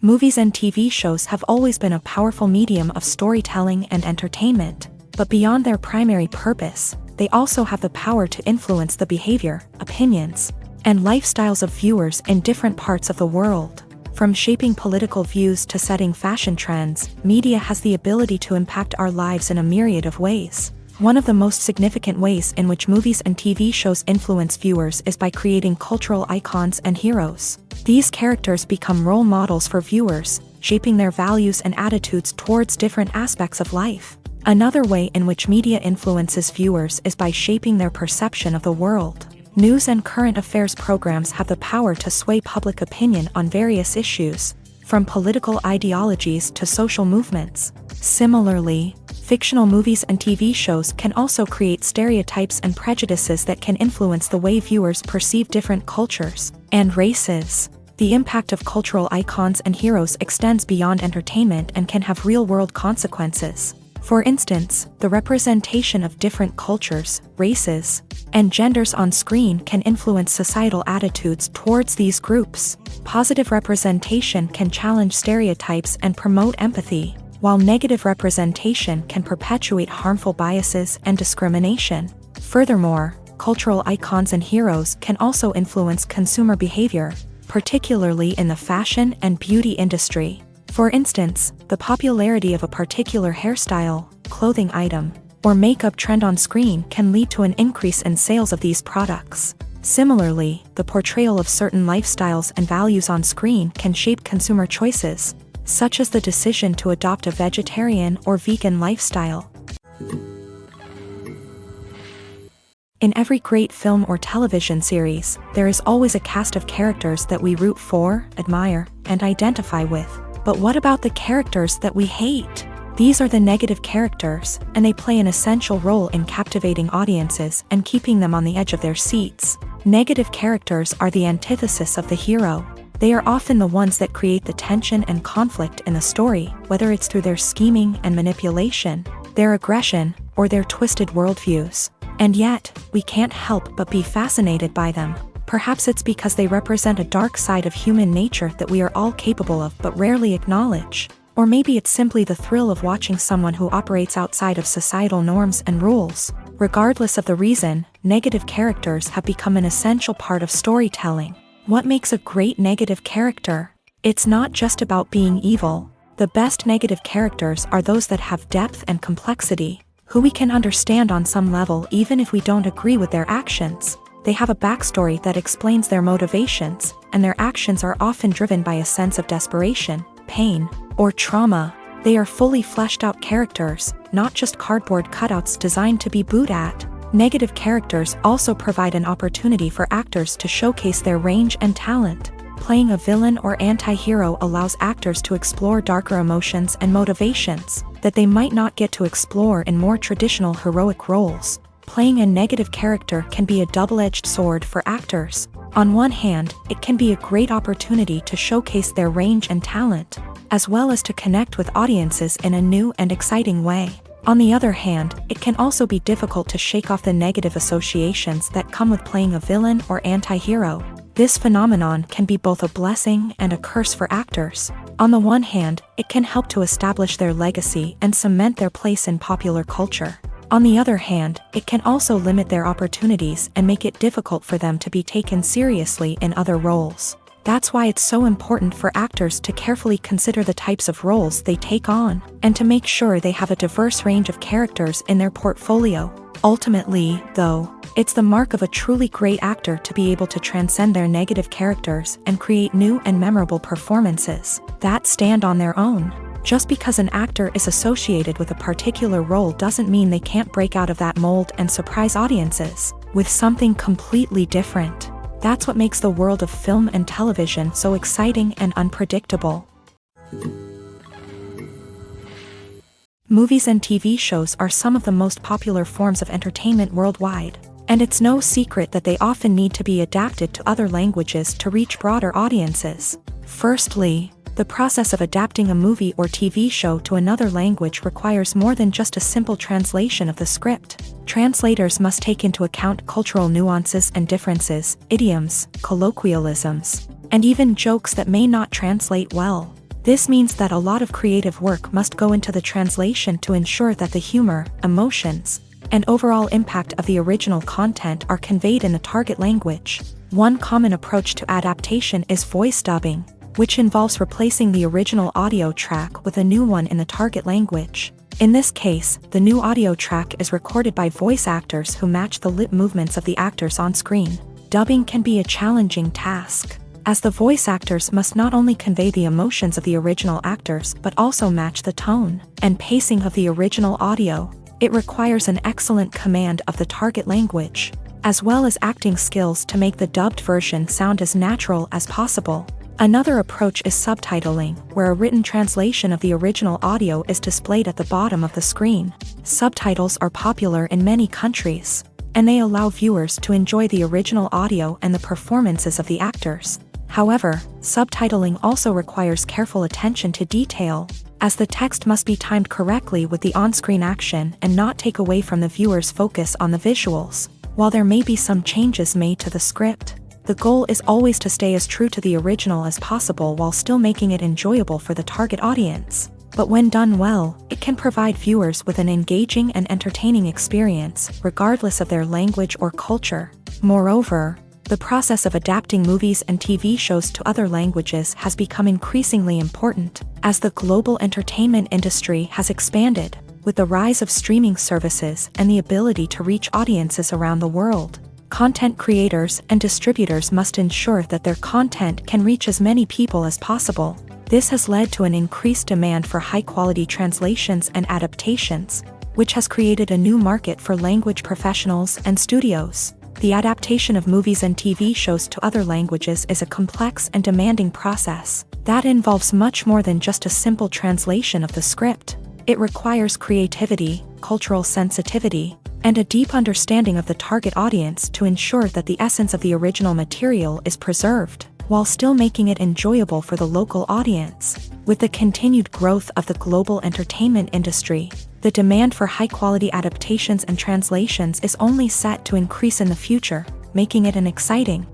Movies and TV shows have always been a powerful medium of storytelling and entertainment. But beyond their primary purpose, they also have the power to influence the behavior, opinions, and lifestyles of viewers in different parts of the world. From shaping political views to setting fashion trends, media has the ability to impact our lives in a myriad of ways. One of the most significant ways in which movies and TV shows influence viewers is by creating cultural icons and heroes. These characters become role models for viewers, shaping their values and attitudes towards different aspects of life. Another way in which media influences viewers is by shaping their perception of the world. News and current affairs programs have the power to sway public opinion on various issues, from political ideologies to social movements. Similarly, fictional movies and TV shows can also create stereotypes and prejudices that can influence the way viewers perceive different cultures and races. The impact of cultural icons and heroes extends beyond entertainment and can have real-world consequences. For instance, the representation of different cultures, races, and genders on screen can influence societal attitudes towards these groups. Positive representation can challenge stereotypes and promote empathy, while negative representation can perpetuate harmful biases and discrimination. Furthermore, cultural icons and heroes can also influence consumer behavior, particularly in the fashion and beauty industry. For instance, the popularity of a particular hairstyle, clothing item, or makeup trend on screen can lead to an increase in sales of these products. Similarly, the portrayal of certain lifestyles and values on screen can shape consumer choices, such as the decision to adopt a vegetarian or vegan lifestyle. In every great film or television series, there is always a cast of characters that we root for, admire, and identify with. But what about the characters that we hate? These are the negative characters, and they play an essential role in captivating audiences and keeping them on the edge of their seats. Negative characters are the antithesis of the hero. They are often the ones that create the tension and conflict in the story, whether it's through their scheming and manipulation, their aggression, or their twisted worldviews. And yet, we can't help but be fascinated by them. Perhaps it's because they represent a dark side of human nature that we are all capable of but rarely acknowledge. Or maybe it's simply the thrill of watching someone who operates outside of societal norms and rules. Regardless of the reason, negative characters have become an essential part of storytelling. What makes a great negative character? It's not just about being evil. The best negative characters are those that have depth and complexity, who we can understand on some level even if we don't agree with their actions. They have a backstory that explains their motivations, and their actions are often driven by a sense of desperation, pain, or trauma. They are fully fleshed out characters, not just cardboard cutouts designed to be booed at. Negative characters also provide an opportunity for actors to showcase their range and talent. Playing a villain or anti-hero allows actors to explore darker emotions and motivations that they might not get to explore in more traditional heroic roles. Playing a negative character can be a double-edged sword for actors. On one hand, it can be a great opportunity to showcase their range and talent, as well as to connect with audiences in a new and exciting way. On the other hand, it can also be difficult to shake off the negative associations that come with playing a villain or anti-hero. This phenomenon can be both a blessing and a curse for actors. On the one hand, it can help to establish their legacy and cement their place in popular culture. On the other hand, it can also limit their opportunities and make it difficult for them to be taken seriously in other roles. That's why it's so important for actors to carefully consider the types of roles they take on, and to make sure they have a diverse range of characters in their portfolio. Ultimately, though, it's the mark of a truly great actor to be able to transcend their negative characters and create new and memorable performances that stand on their own. Just because an actor is associated with a particular role doesn't mean they can't break out of that mold and surprise audiences with something completely different. That's what makes the world of film and television so exciting and unpredictable. Movies and TV shows are some of the most popular forms of entertainment worldwide, and it's no secret that they often need to be adapted to other languages to reach broader audiences. Firstly, the process of adapting a movie or TV show to another language requires more than just a simple translation of the script. Translators must take into account cultural nuances and differences, idioms, colloquialisms, and even jokes that may not translate well. This means that a lot of creative work must go into the translation to ensure that the humor, emotions, and overall impact of the original content are conveyed in the target language. One common approach to adaptation is voice dubbing, which involves replacing the original audio track with a new one in the target language. In this case, the new audio track is recorded by voice actors who match the lip movements of the actors on screen. Dubbing can be a challenging task, as the voice actors must not only convey the emotions of the original actors but also match the tone and pacing of the original audio. It requires an excellent command of the target language, as well as acting skills to make the dubbed version sound as natural as possible. Another approach is subtitling, where a written translation of the original audio is displayed at the bottom of the screen. Subtitles are popular in many countries, and they allow viewers to enjoy the original audio and the performances of the actors. However, subtitling also requires careful attention to detail, as the text must be timed correctly with the on-screen action and not take away from the viewer's focus on the visuals. While there may be some changes made to the script, the goal is always to stay as true to the original as possible while still making it enjoyable for the target audience. But when done well, it can provide viewers with an engaging and entertaining experience, regardless of their language or culture. Moreover, the process of adapting movies and TV shows to other languages has become increasingly important, as the global entertainment industry has expanded, with the rise of streaming services and the ability to reach audiences around the world. Content creators and distributors must ensure that their content can reach as many people as possible. This has led to an increased demand for high-quality translations and adaptations, which has created a new market for language professionals and studios. The adaptation of movies and TV shows to other languages is a complex and demanding process that involves much more than just a simple translation of the script. It requires creativity, cultural sensitivity, and a deep understanding of the target audience to ensure that the essence of the original material is preserved, while still making it enjoyable for the local audience. With the continued growth of the global entertainment industry, the demand for high-quality adaptations and translations is only set to increase in the future, making it an exciting.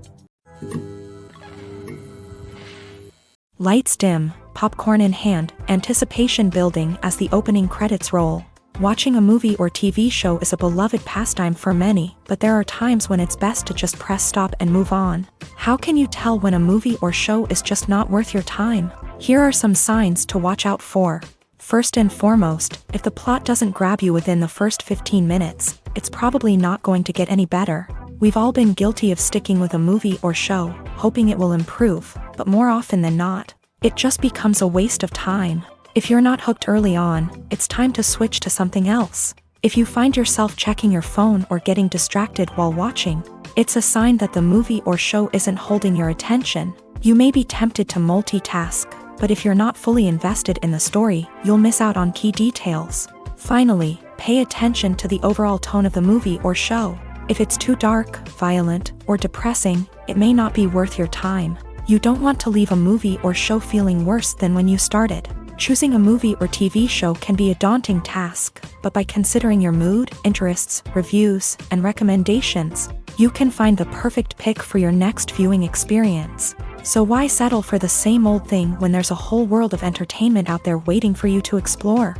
Lights dim, popcorn in hand, anticipation building as the opening credits roll. Watching a movie or TV show is a beloved pastime for many, but there are times when it's best to just press stop and move on. How can you tell when a movie or show is just not worth your time? Here are some signs to watch out for. First and foremost, if the plot doesn't grab you within the first 15 minutes, it's probably not going to get any better. We've all been guilty of sticking with a movie or show, hoping it will improve, but more often than not, it just becomes a waste of time. If you're not hooked early on, it's time to switch to something else. If you find yourself checking your phone or getting distracted while watching, it's a sign that the movie or show isn't holding your attention. You may be tempted to multitask, but if you're not fully invested in the story, you'll miss out on key details. Finally, pay attention to the overall tone of the movie or show. If it's too dark, violent, or depressing, it may not be worth your time. You don't want to leave a movie or show feeling worse than when you started. Choosing a movie or TV show can be a daunting task, but by considering your mood, interests, reviews, and recommendations, you can find the perfect pick for your next viewing experience. So why settle for the same old thing when there's a whole world of entertainment out there waiting for you to explore?